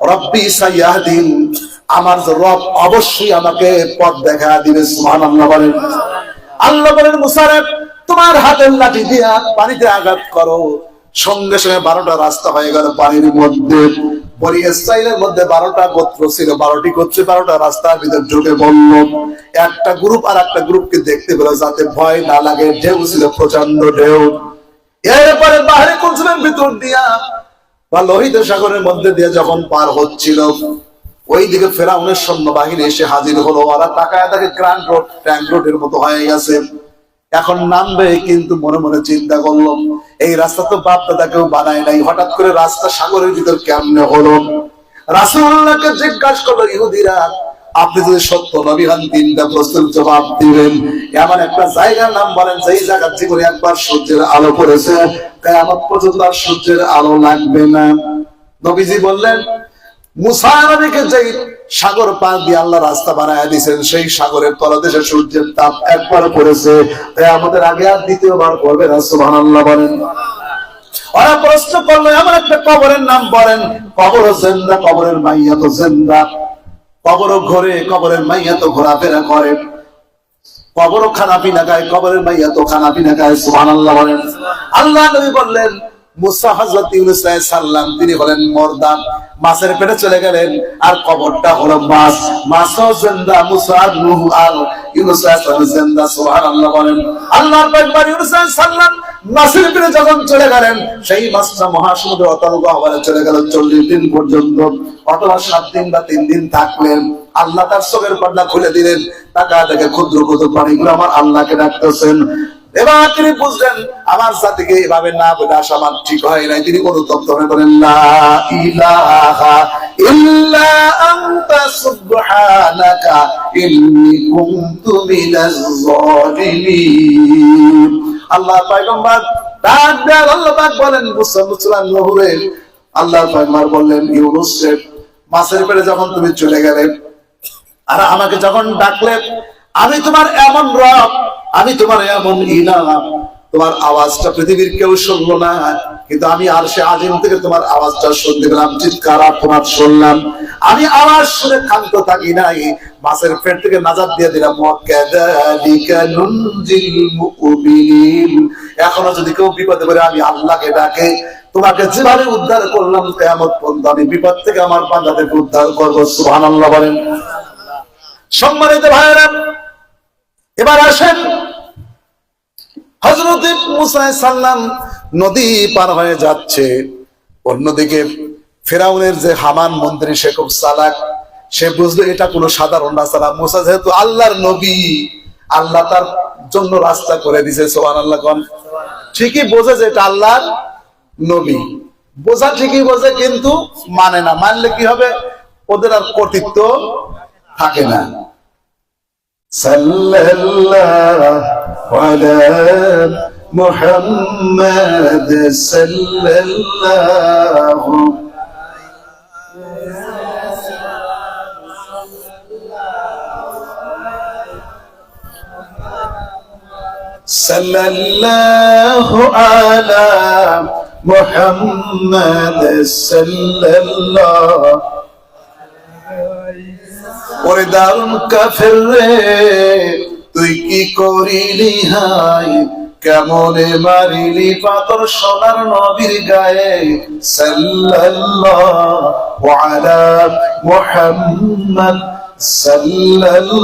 রব্বি সাইয়াহদিন, আমার রব অবশ্যই আমাকে পথ দেখা দিবে। সুবহানাল্লাহ বলেন। আল্লাহ বলেন মুসা রে, তোমার হাতের লাঠি দিয়া পানিতে আঘাত করো। সঙ্গে সঙ্গে 12টা রাস্তা হয়ে গেল পানির মধ্যে। বনি ইসরাইলের মধ্যে 12টা গোত্র ছিল, 12টি গোত্রে 12টা রাস্তার ভিতর ঢুকে বলল। একটা গ্রুপ আর একটা গ্রুপকে দেখতে পেল, যাতে ভয় না লাগে। ঢেউ ছিল, প্রচন্ড ঢেউ। এরপরে বাহিরে কুলসুমের ভিতর দিয়া বা লোহিত সাগরের মধ্যে দিয়ে যখন পার হচ্ছিল, ওই দিকে ফেরাউনের সৈন্য বাহিনী এসে হাজির হলো। ওরা তাকায় তাকে গ্র্যান্ড রোড, ট্যাঙ্ক রোডের মতো হয়ে গেছে। এখন নামবে, কিন্তু মনে মনে চিন্তা করলো এই রাস্তা তো বাপ দাদা কেউ বানায় নাই, হঠাৎ করে রাস্তা সাগরের ভিতর কেমনে হলো? রাসূলুল্লাহকে জিজ্ঞাসা করলো ইহুদিরা, আপনি যদি সত্য নবী হন 3টা প্রশ্নের জবাব দিবেন। এমন একটা জায়গার নাম বলেন যেই জায়গার জীবনে একবার সূর্যের আলো পড়েছে, কিয়ামত পর্যন্ত আর সূর্যের আলো লাগবে না। নবীজি বললেন মুসা নবীকে যেই সাগর পার দিয়ে আল্লাহ রাস্তা বানায় দিয়েছেন, সেই সাগরের তলদেশে সূর্যের তাপ একবার পড়েছে, কিয়ামতের আগে আর দ্বিতীয়বার পড়বে না। সুবহানাল্লাহ বলেন। ওরা প্রশ্ন করলো এমন একটা কবরের নাম বলেন, কবর জিন্দা, কবরের মাইয়া তো জিন্দা, কবর ঘোরে, কবরের মাইয়া তো ঘোরাফেরা করে, কবর খানা পিনা খায়, কবরের মাইয়া তো খানা পিনা খায়। সুবহানাল্লাহ বলেন। আল্লাহ নবী বললেন মুসা, হযরত ইউনূস আলাইহিস সালাম, তিনি হলেন মুর্দা, মাছের পেটে চলে গেলেন, আর কবরটা হলো মাছ। মাছও জিন্দা, মুসা আর নূহ আর ইউনূস আলাইহিস সালাম জিন্দা। সুবহানাল্লাহ বলেন। আল্লাহর পয়গম্বর ইউনূস আলাইহিস সালাম মাছের পেটে যখন চলে গেলেন, সেই মাছটা মহাসমুদ্রে অতল গহ্বরে চলে গেল 40 দিন পর্যন্ত, অথবা 7 দিন বা 3 দিন থাকলেন। আল্লাহ তার চোখের পর্দা খুলে দিলেন, তাকা থেকে ক্ষুদ্র ক্ষুদ্র পানিগুলো আমার আল্লাহকে ডাকতেছেন। এবার তিনি বুঝলেন আমার জাতিকে এভাবে না বলে আসা আমার ঠিক হয় নাই। তিনি অনুতপ্ত হয়ে বলেন লা ইলাহা ইল্লা আনতা সুবহানাকা ইন্নী কুনতু মিনাজ জালিমিন। আল্লাহ পয়গম্বর ডাক দেন, আল্লাহ পাক বলেন মুসা নূরে, আল্লাহ পয়গম্বর বললেন ইউনূস রে, মাছের পেটে যখন তুমি চলে গেলে আর আমাকে যখন ডাকলে, আমি তোমার এমন রব, আমি তোমার এমন ইলাহ, তোমার আওয়াজটা পৃথিবীর কেউ শুনলো না, কিন্তু আমি আরশে আজিম থেকে তোমার আওয়াজটা শুনতে পেলাম, চিৎকার তোমার শুনলাম। আমি আওয়াজ শুনে ক্ষান্ত থাকি নাই, মাছের পেট থেকে নাজাত দিয়ে দিলাম। ওয়াকাযালিকা নুনজিল মুমিনিন। এখনো যদি কেউ বিপদে পড়ে আমি আল্লাহকে ডাকে, তোমাকে যেভাবে উদ্ধার করলাম কিয়ামত পর্যন্ত আমি বিপদ থেকে আমার বান্দাদেরকে উদ্ধার করব। সুবহানাল্লাহ বলেন। সম্মানিত ভাইরা, এবার আসেন হযরত মুসা আলাইহিস সালাম নদী পার হয়ে যাচ্ছে, অন্যদিকে ফেরাউনের যে হামান মন্ত্রী সে খুব চালাক, সে বুঝলো এটা কোনো সাধারণ রাস্তা না, মুসা যেহেতু আল্লাহর নবী, আল্লাহ তার জন্য রাস্তা করে দিয়েছে। সুবহানাল্লাহ কোন। ঠিকই বোঝে যে এটা আল্লাহর নবী, বোঝা ঠিকই বোঝে, কিন্তু মানে না। মানলে কি হবে, ওদের আর কর্তৃত্ব থাকে না। সাল্লাল্লাহু আলা মুহাম্মাদ সাল্লাল্লাহু সাল্লাল্লাহু আলা মুহাম্মাদ সাল্লাল্লাহু। ওরে দারুন কাফের রে, তুই কি করিলি হাই, কেমনে মারিলি পাথর সোনার নবীর গায়ে। সাল্লাল্লাহু আলা মুহাম্মাদ সাল্লাল্লাহু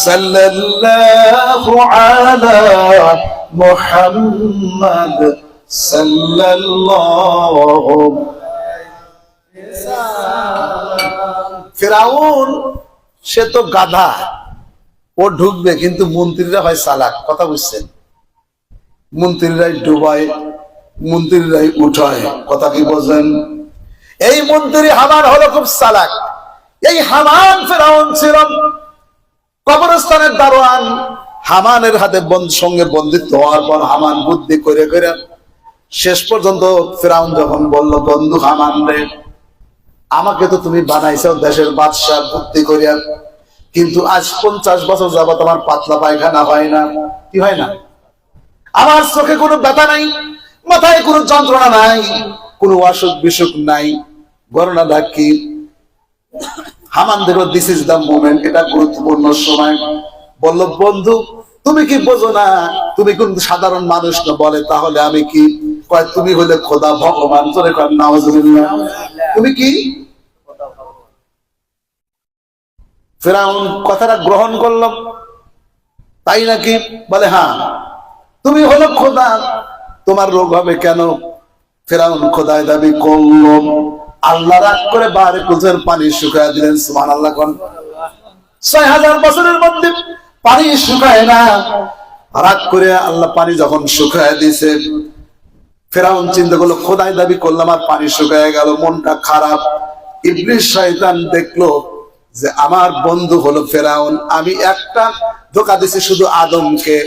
সাল্লাল্লাহু আলা মুহাম্মাদ সাল্লাল্লাহু। ফিরাউন সে তো গাধা, ও ঢুকবে, কিন্তু মন্ত্রীরা হয় চালাক। কথা বুঝছেন? মন্ত্রীরাই ডুবায়, মন্ত্রীরাই উঠায়। কথা কি বলছেন? এই মন্ত্রী হামান হলো খুব চালাক। এই হামান ফিরাউন ছিল কবরস্থানের দারোয়ান। হামানের হাতে সঙ্গে বন্দিত্ব হওয়ার পর হামান বুদ্ধি করে করে শেষ পর্যন্ত ফিরাউন যখন বলল, বন্ধু হামান রে, আমাকে তো তুমি বানাইছো দেশের বাদশাহ বুদ্ধি করিয়া, কিন্তু আজ 50 বছর যাবত আমার পাতলা পায়খানা হয় না। কি হয় না? আমার চোখে কোনো ব্যথা নাই, মাথায় কোনো যন্ত্রণা নাই, কোনো অসুখ বিসুখ নাই। ঘটনাটা কি? হামান দেখলো দিস ইজ দ্য মোমেন্ট, এটা গুরুত্বপূর্ণ সময়। বলল, বন্ধু তুমি কি বোঝো না, তুমি কিন্তু সাধারণ মানুষ না। বলে, তাহলে আমি কি? কয়, তুমি হলে খোদা, ভগবান। তোরে কয় নাউজুবিল্লাহ। তুমি কি? ফিরাউন কথাটা গ্রহণ করলাম, তাই নাকি? বলে, হ্যাঁ, তুমি হলো খোদা, তোমার রোগ হবে কেন? ফিরাউন খোদায় দাবি করল। আল্লাহ রাগ করে বাহারে কুজের পানি শুকায় দিলেন। সুবহানাল্লাহ কোন। 6000 বছরের মধ্যে পানি শুকায় না। রাগ করে আল্লাহ পানি যখন শুকায় দিয়েছে, ফিরাউন চিন্তা করলো, খোদায় দাবি করলাম আর পানি শুকায় গেল, মনটা খারাপ। ইবলিস শয়তান দেখলো যে আমার বন্ধু হলো ফিরাউন, আমি একটা ধোঁকা দিছি শুধু আদমকে,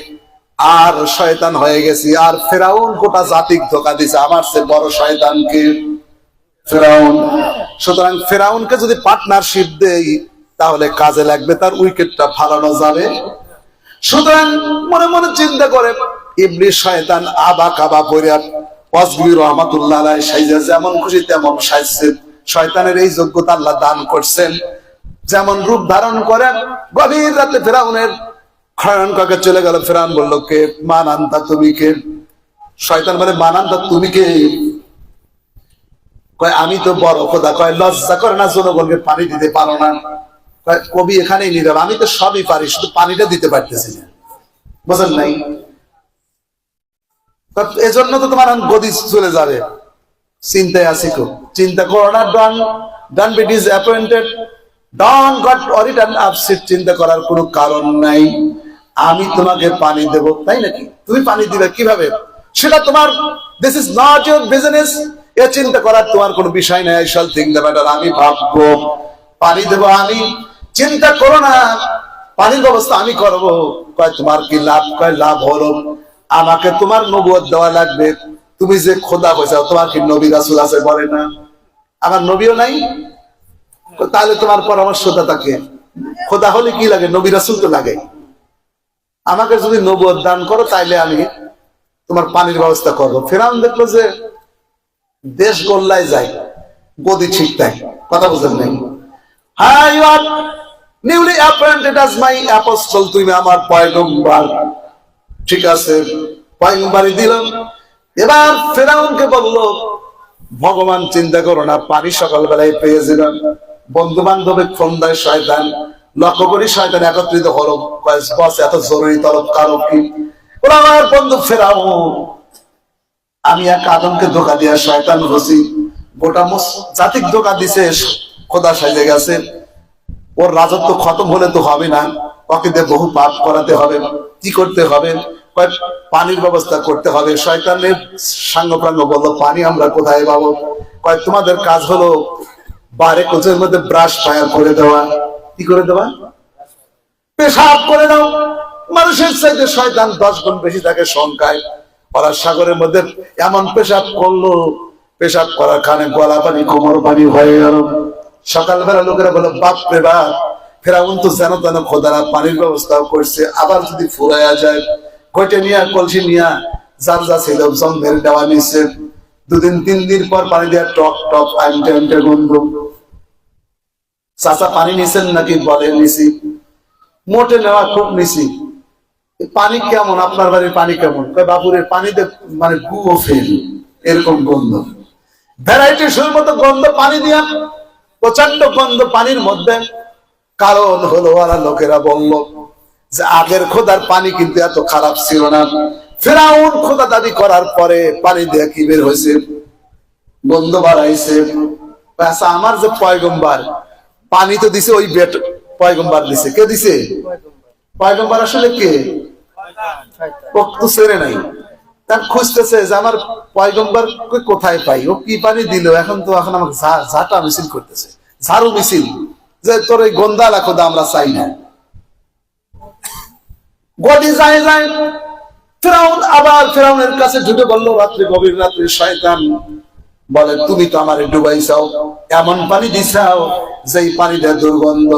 আর শয়তান হয়ে গেছি, আর ফিরাউন গোটা জাতিক ধোঁকা দিছে, আমার চেয়ে বড় শয়তানকে ফিরাউন। সুতরাং ফিরাউনকে যদি পার্টনারশিপ দেই তাহলে কাজে লাগবে, তার উইকেটটা ফালানো যাবে। সুতরাং মনে মনে চিন্তা করে ইবলিস শয়তান আবা কাবা করে ওয়াজবি রহমাতুল্লাহ আলাইহি সাইজা যেমন খুশি তেমন সাজছে। শয়তানের এই যোগ্যতা আল্লাহ দান করছেন, যেমন রূপ ধারণ করেন। গভীর রাতে ফিরাউনের খয়ন কাকে চলে গেল। ফিরাউন বলল, কে? মান আনতা, তুমি কে? শয়তান বলে, মান আনতা, তুমি কে? কয়, আমি তো বড় খোদা। কয়, লজ্জা করে না জনগণকে পানি দিতে পারো না? কয়, কবি এখানেই নীরব, আমি তো সবই পারি, শুধু পানিটা দিতে পারতেছি না। বুঝেন নাই? এজন্য তো তোমার গদি চলে যাবে। চিন্তায় আছি খুব। চিন্তা করো না, don't be disappointed, don't got return upset. চিন্তা করার কোনো কারণ নাই। আমি তোমাকে পানি দেব, তাই নাকি? তুমি পানি দিবে কিভাবে সেটা তোমার, this is not your business. এ চিন্তা করার তোমার কোনো বিষয় নাই। I shall think the matter. আমি ভাববো, পানি দেব আমি। চিন্তা করো না, পানির ব্যবস্থা আমি করব। কয়, তোমার কি লাভ? কয়, লাভ হলো আমাকে তোমার নবুয়ত দেওয়া লাগবে। তুমি যে খোদা হয়েছে, তোমার কি নবী রাসূল আছে? বলে না, আমার নবীও নাই। তাহলে তোমার পরামর্শদাতাকে খোদা হলে কি লাগে? নবী রাসূল তো লাগে। আমাকে যদি নবুয়ত দান করো তাইলে আমি তোমার পানির ব্যবস্থা করবো। ফিরাউন দেখলো যে দেশ গোল্লায় যায়, গদি ঠিক তাই। কথা বুঝলেন নাই? হ্যাঁ, you are newly appointed as my apostle. তুমি আমার পয়গম্বর। ঠিক আছে, পয়গম্বরই দিলাম। এবার ফিরাউনকে বলল, ভগবান চিন্তা করো না, পানি সকালবেলায় পেয়ে যাবেন। বন্ধু বান্ধবের ফোন দেয় শয়তান, লক্ষ্য করি শয়তান একত্রিত হলো, বস এত জরুরি তলব কারো কি? বলে আমার বন্ধু ফেরাউন, আমি এক আদমকে ধোকা দিয়া শয়তান হচ্ছি, গোটা জাতিক ধোকা দিছে, খোদা সাজে গেছে। ওর রাজত্ব খতম হলে তো হবে না, ওকে দিয়ে বহু পাপ করাতে হবে। কি করতে হবে? পানির ব্যবস্থা করতে হবে। শয়তানের সাঙ্গ প্রাঙ্গ বললো, পানি আমরা কোথায় পাবো? কয় তোমাদের কাজ হলো বারে কোচের মধ্যে ব্রাশ ফায়ার করে দেওয়া। কি করে দেওয়া? পেশাব করে দাও। মানুষের চাইতে শয়তান 10 গুণ বেশি থাকে সংখ্যায়। ওরা সাগরের মধ্যে এমন পেশাব করলো, পেশাব করার কারণে গলা পানি কোমর পানি হয়ে গেল। সকালবেলা লোকেরা বলে, বাপ রে বাপ, ফেরাউন তো যেন তেন খোদারা পানির ব্যবস্থাও করছে, আবার যদি ফুরাইয়া যায়। কইটে নিয়া কলসি নিয়া যার যা ছিল জম্মের দেওয়া নিচ্ছে। 2 দিন 3 দিন পর পানি দেওয়া টক টক আইনটে আইনটে গন্ধ। চাচা পানি নিছেন নাকি? বলে নিছি। মোটে নেওয়া খুব নিছি। পানি কেমন? আপনার বাড়ির পানি কেমন? বাপুরের পানিতে মানে গুও ফেল, এরকম গন্ধ। ভ্যারাইটি শুরুর মতো গন্ধ পানি দিয়া, প্রচন্ড গন্ধ পানির মধ্যে। কারণ হলো ওরা লোকেরা বলল যে আগের খোদার পানি কিন্তু এত খারাপ ছিল না। ফেরাউন খোদা দাবি করার পরে পানি দিয়ে কি বের হয়েছে? গন্ধ বাড়াইছে। আচ্ছা, আমার যে পয়গম্বর পানি তো দিছে, ওই বেট পয়গম্বর দিছে। কে দিছে? পয়গম্বর আসলে কে? তো ছেড়ে নাই, তার খুঁজতেছে যে আমার পয়গম্বর কোথায় পাই, ও কি পানি দিল। এখন আমাকে ঝাঁটা মিছিল করতেছে, ঝাড়ু মিছিল, যে তোর এই গন্ধালা খোদা আমরা চাই না। গদি যায় যায়। ফেরাউন আবার ফেরাউনের কাছে ঢুকে বললো, রাত্রে গভীর রাত্রে শয়তান বলে, তুমি তো আমারে ডুবাইছাও, এমন পানি দিছাও যেই পানিটা দুর্গন্ধ।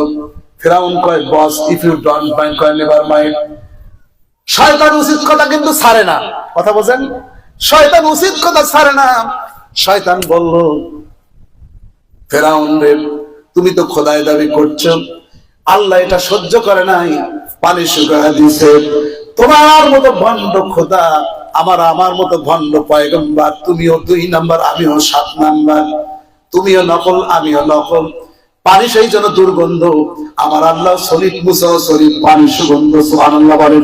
ফেরাউন কয়, বস, ইফ ইউ ডোন্ট মাইন্ড, কয় নেভার মাইন্ড। শয়তান উচিত কথা কিন্তু ছাড়ে না। কথা বলেন, শয়তান উচিত কথা ছাড়ে না। শয়তান বলল, ফেরাউন রে, তুমি তো খোদায় দাবি করছো, আল্লাহ এটা সহ্য করে নাই, পানি শুকায় দিছে। তোমার মতো ভণ্ড খোদা, আমার মতো ভণ্ড পয়গম্বর, তুমিও 2 নাম্বার, আমিও 7 নাম্বার। তুমিও নকল, আমিও নকল। পানি সেই জন্য দুর্গন্ধ। আমার আল্লাহ শরীফ, মুসা শরীফ, পানি সুগন্ধ। সুবহানাল্লাহ বলেন।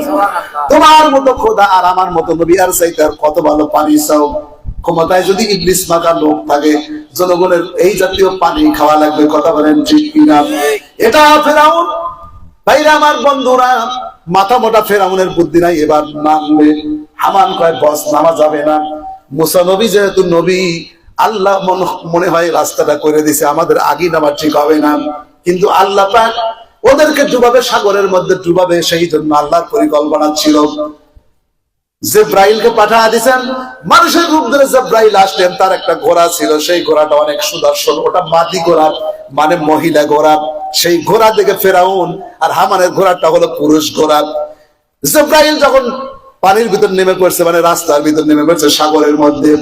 তোমার মতো খোদা আর আমার মতো নবী আর চাইতে আর কত ভালো পানি চাও। ক্ষমতায় যদি ইবলিস মার্কা লোক থাকে, জনগণের এই জাতীয় পানি খাওয়া লাগবে। কথা বলেন ঠিক কিনা? এটা ফেরাউন। ভাইরা আমার বন্ধুরা, মাথা মোটা ফেরাউনের বুদ্ধি নাই, এবার নামবে। হামান কয়, বস নামা যাবে না। মুসা নবী যেহেতু নবী, আল্লাহ মনে হয় রাস্তাটা করে দিছে, আমাদের আগে নামা ঠিক হবে না। কিন্তু আল্লাহ পাক ওদেরকে ডুবাবে, সাগরের মধ্যে ডুবাবে, সেই জন্য আল্লাহর পরিকল্পনা ছিল। জিবরাইলকে পাঠিয়ে দিয়েছেন। মানুষের রূপ ধরে জিবরাইল আসলেন। তার একটা ঘোড়া ছিল, সেই ঘোড়াটা অনেক সুদর্শন। ওটা মাদি ঘোড়া, মানে মহিলা ঘোড়া। সেই ঘোড়া দেখে ফেরাউন আর হামানের ঘোড়াটা হলো পুরুষ ঘোড়া। জিবরাইল যখন পানির ভিতর নেমে পড়ছে, মানে রাস্তার ভিতর নেমে পড়ছে সাগরের মধ্যে,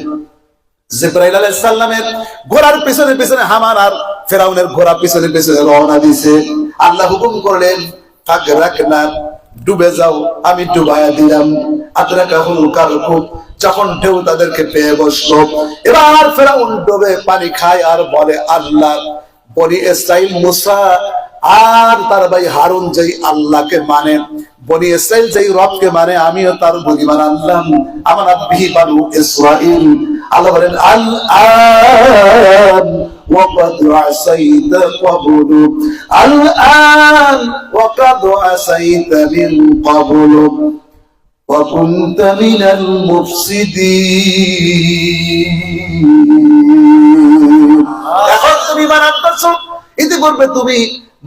জিবরাইল আলাইহিস সালামের ঘোড়ার পিছনে পিছনে হামান আর ফেরাউনের ঘোড়া পিছনে পিছনে রওনা দিছে। আল্লাহ হুকুম করলেন, ফাগরাকনা, ডুবে যাও, আমি ডুবাইয়া দিলাম। আদরাকাহুল কারকু, যখন ঢেউ তাদেরকে পেয়ে বসলো, এবার ফেরাউন ডুবে পানি খায় আর বলে, আল্লাহ, বনি ইসরাইল মুসা আর তার ভাই হারুন যেই আল্লাহকে মানে, বনি ইসরাইল যেই রবকে মানে, আমিও তার বুদ্ধিমান আনলাম। আমার বিহি বানু ইসরাইল। আল্লাহ বলেন, আল-আন ওয়াকাদ আসাইতা ক্বাবলু, আল-আন ওয়াকাদ আসাইতা মিন ক্বাবলু ওয়া কুনতা মিনাল মুফসিদিন। এখন তুমি বানাচ্ছো, ইতিপূর্বে তুমি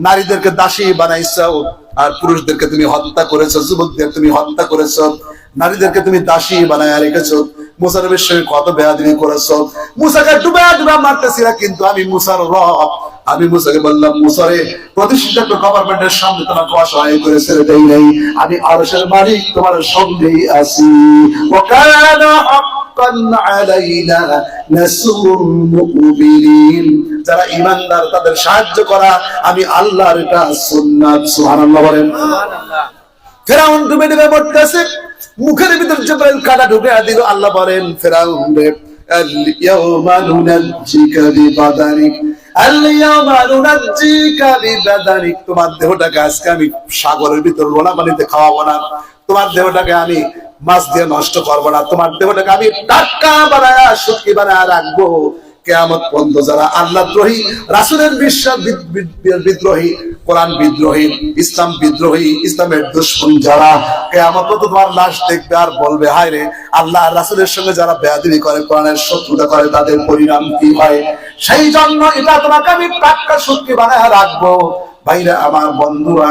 নারীদেরকে দাসী বানাইছো, আর পুরুষদেরকে তুমি হত্যা করেছো, যুবকদের তুমি হত্যা করেছো, নারীদেরকে তুমি দাসী বানায় রেখেছো। মুসা নবীর সঙ্গে কত বেয়াদবি করেছো। মুসাকে ডুবা ডুবা মারতেছিলা, কিন্তু আমি মুসার রব। আমি মুসাকে বললাম, মুসারে, প্রতিষ্ঠিত গভর্নমেন্টের সামনে তোমাকে অসহায় করে ছেড়ে দেই নাই। আমি আরশের মালিক, তোমার সঙ্গেই আছি। ওয়া কানা হাক্কান আলাইনা নাসরুল মুমিনিন। যারা ঈমানদার তাদের সাহায্য করা আমি আল্লাহর এটা সুন্নাত। সুবহানাল্লাহ বলেন। সুবহানাল্লাহ। ফেরাউন ডুবে ডুবে মরতেছে, মুখের ভিতর জিবরাইল কাটা ঢুকে দিল। আল্লাহ বলেন, ফেরাউন রে, আল-ইয়াওমা নুনাজ্জিকা বিবাদানিক, আল-ইয়াওমা নুনাজ্জিকা বিবাদানিক, তোমার দেহটাকে আজকে আমি সাগরের ভিতর লোনা পানিতে খাওয়াবো না, তোমার দেহটাকে আমি মাছ দিয়ে নষ্ট করবো না, তোমার দেহটাকে আমি টাটকা বানায়া শুটকি বানায়া রাখবো। কিয়ামত পর্যন্ত যারা আল্লাহ দ্রোহী, রাসূলের বিশ্বাস বিদ্রোহী, কোরআন বিদ্রোহী, ইসলাম বিদ্রোহী, ইসলামের দুশমন যারা, কিয়ামত পর্যন্ত তোমার লাশ দেখবে আর বলবে হায় রে, আল্লাহ রাসূলের সঙ্গে যারা বেয়াদবি করে, কোরআনের শত্রুতা করে, তাদের পরিণাম কি হয়। সেই জন্য এটা তোমাকে আমি টাটকা শুটকি বানায়া রাখবো। ভাইরা আমার, বন্ধুরা,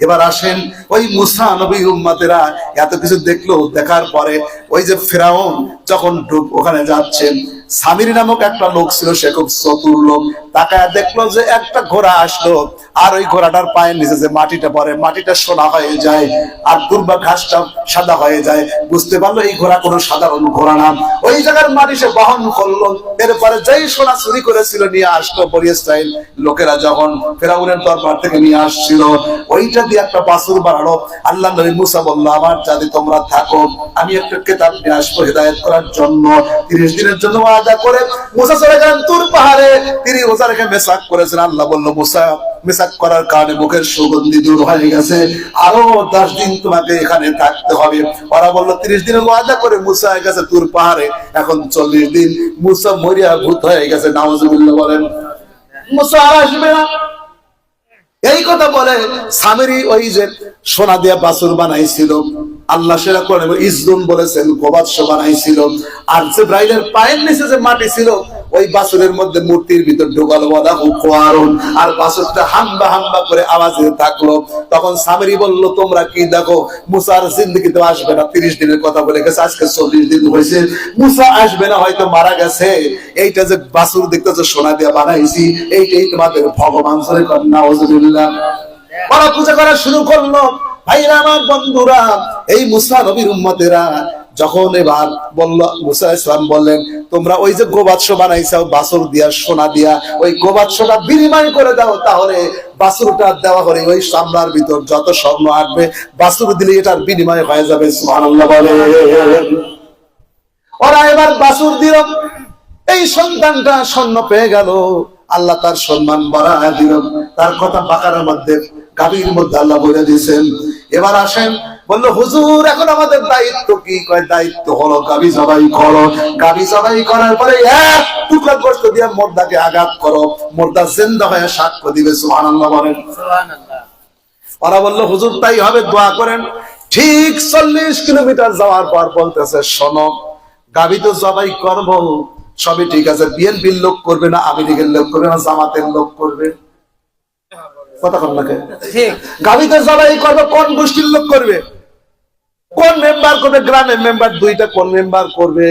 এবার আসেন ওই মুসা নবীর উম্মতেরা এত কিছু দেখলো, দেখার পরে ওই যে ফেরাউন যখন ওখানে যাচ্ছেন, সামিরি নামক একটা লোক ছিল, সে খুব চতুর লোক, তাকায় দেখলো যে একটা ঘোড়া আসলো, আর ওই ঘোড়াটার পায়ের নিচে যে মাটিটা পড়ে, মাটিটা সোনা হয়ে যায়, আর দুর্বা ঘাসটা সাদা হয়ে যায়। বুঝতে পারলো এই ঘোড়া কোনো সাধারণ ঘোড়া না, ওই জায়গার মাটি সে বহন করলো। এরপরে যেই সোনা চুরি করেছিল নিয়ে আসলো, বনি ইসরাইল লোকেরা যখন ফেরাউনের দরবার থেকে নিয়ে আসছিল, ওইটা দিয়ে একটা বাছুর বানালো। আল্লাহ নবী মুসা বললো, আমার জাতি তোমরা থাকো, আমি একটা কিতাব নিয়ে আসবো হিদায়াত করার জন্য। 30 দিনের জন্য ওয়াদা করে মুসা চলে গেলেন তুর পাহাড়ে। তিনি রোজা রেখে মেসাক করেছেন। আল্লাহ বলল, মুসা মেসাক করার কারণে মুখের সুগন্ধি দূর হয়ে গেছে, আরো 10 দিন তোমাকে এখানে থাকতে হবে। ওরা বললো 30 দিনের ওয়াদা করে মুসা হয়ে গেছে তুর পাহাড়ে, এখন 40 দিন। মুসা মরিয়া ভূত হয়ে গেছে, নাউজুবিল্লাহ বলেন। মুসা আর আসবে না, এই কথা বলে সামিরি ওই যে সোনা দিয়ে বাছুর বানাইছিল, আল্লাহ সেরা করে ইসদুন বলেছেন গোবাৎস বানাইছিল, আর জিবরাইলের পায়ের নিচে যে মাটি ছিল ওই বাছুরের মধ্যে মূর্তির ভিতর ঢোকালো, আর বাছুরটা হাম্বা হাম্বা করে আওয়াজে থাকলো। তখন সামিরি বলল, তোমরা কি দেখো, মুসার জিন্দেগিতে আসবে না, 30 দিনের কথা বলে গেছে, আজকে 40 দিন হয়েছে, মুসা আসবে না, হয়তো মারা গেছে। এইটা যে বাছুর দেখতেছে সোনা দিয়ে বানাইছি, এইটাই তোমাদের ভগবান। নাউজুবিল্লাহ। ওরা পূজা করা শুরু করলো। ভাইরা আমার, বন্ধুরা, এই মুসা নবীর উম্মতেরা যখন এবার বলল, মুসা ইসলাম বললেন, তোমরা ওই যে গোবাৎস বানাইছো বাছুর দিয়া, সোনা দিয়া, ওই গোবাৎসটা বিনিময় করে দাও, তাহলে বাছুরটা দেওয়া হলে ওই সামলার ভিতর যত স্বর্ণ আসবে, বাছুর দিলে এটার বিনিময় হয়ে যাবে। সুবহানাল্লাহ বলেন। ওরা এবার বাছুর দিল, এই সন্তানটা স্বর্ণ পেয়ে গেল, আল্লাহ তার সম্মান বাড়ায় দিল। তার কথা বাকারার মধ্যে, গাভীর মধ্যে আল্লাহ বলে দিয়েছেন। এবার আসেন, বললো হুজুর এখন আমাদের দায়িত্ব কি? কয় দায়িত্ব হলো গাভী জবাই করো, গাভী জবাই করার পরে এক টুকরা গোশত দিয়ে মুর্দাকে আঘাত করো, মুর্দা জিন্দা হয়ে সাক্ষ্য দিবে। সুবহানাল্লাহ বলেন। ওরা বললো হুজুর তাই হবে, দোয়া করেন। ঠিক 40 কিলোমিটার যাওয়ার পর বলতেছে, শোনো, গাভী তো জবাই করবো, সবই ঠিক আছে, বিএনপির লোক করবে না, আওয়ামী লীগের লোক করবে না, জামাতের লোক করবে, কথা কন না কে? গাভীতে জবাই করবে, কোন গোষ্ঠীর লোক করবে, কোন মেম্বার করবে? গ্রামের মেম্বার দুইটা, কোন মেম্বার করবে?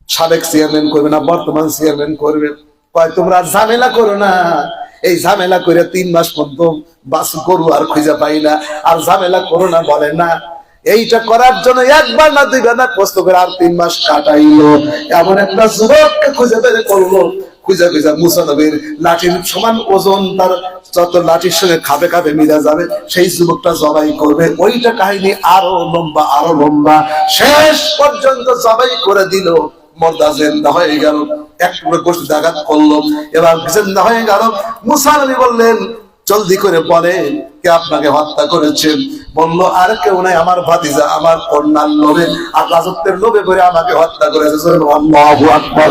সাবেক চেয়ারম্যান করবে না বর্তমান চেয়ারম্যান করবে? কয় তোমরা ঝামেলা করো না, এই ঝামেলা করে 3 মাস পর্যন্ত বাস গরু আর খুঁজে পাই না, আর ঝামেলা করো না বলে না। এইটা করার জন্য একবার না দুইবার না কষ্ট করে আর 3 মাস কাটাইলো। এমন একটা যুবককে খুঁজে বের করলো, খুঁজে খুঁজে মুসা নবীর লাঠির সমান ওজন, তার যত লাঠির সঙ্গে খাবে খাবে মিলা যাবে, সেই যুবকটা জবাই করবে। ওইটা কাহিনী আরো লম্বা, আরো লম্বা, শেষ পর্যন্ত জবাই করে দিল। মুর্দা জিন্দা হয়ে গেল, এক টুকরো গোশত আঘাত করলো, এবার জিন্দা হয়ে গেল। মুসা নবী বললেন, জলদি করে বলেন কে আপনাকে হত্যা করেছেন? বললো, আর কেউ নাই, আমার ভাতিজা, আমার কন্যার লোভে আর রাজত্বের লোভে করে আমাকে হত্যা করেছে। আল্লাহু আকবার।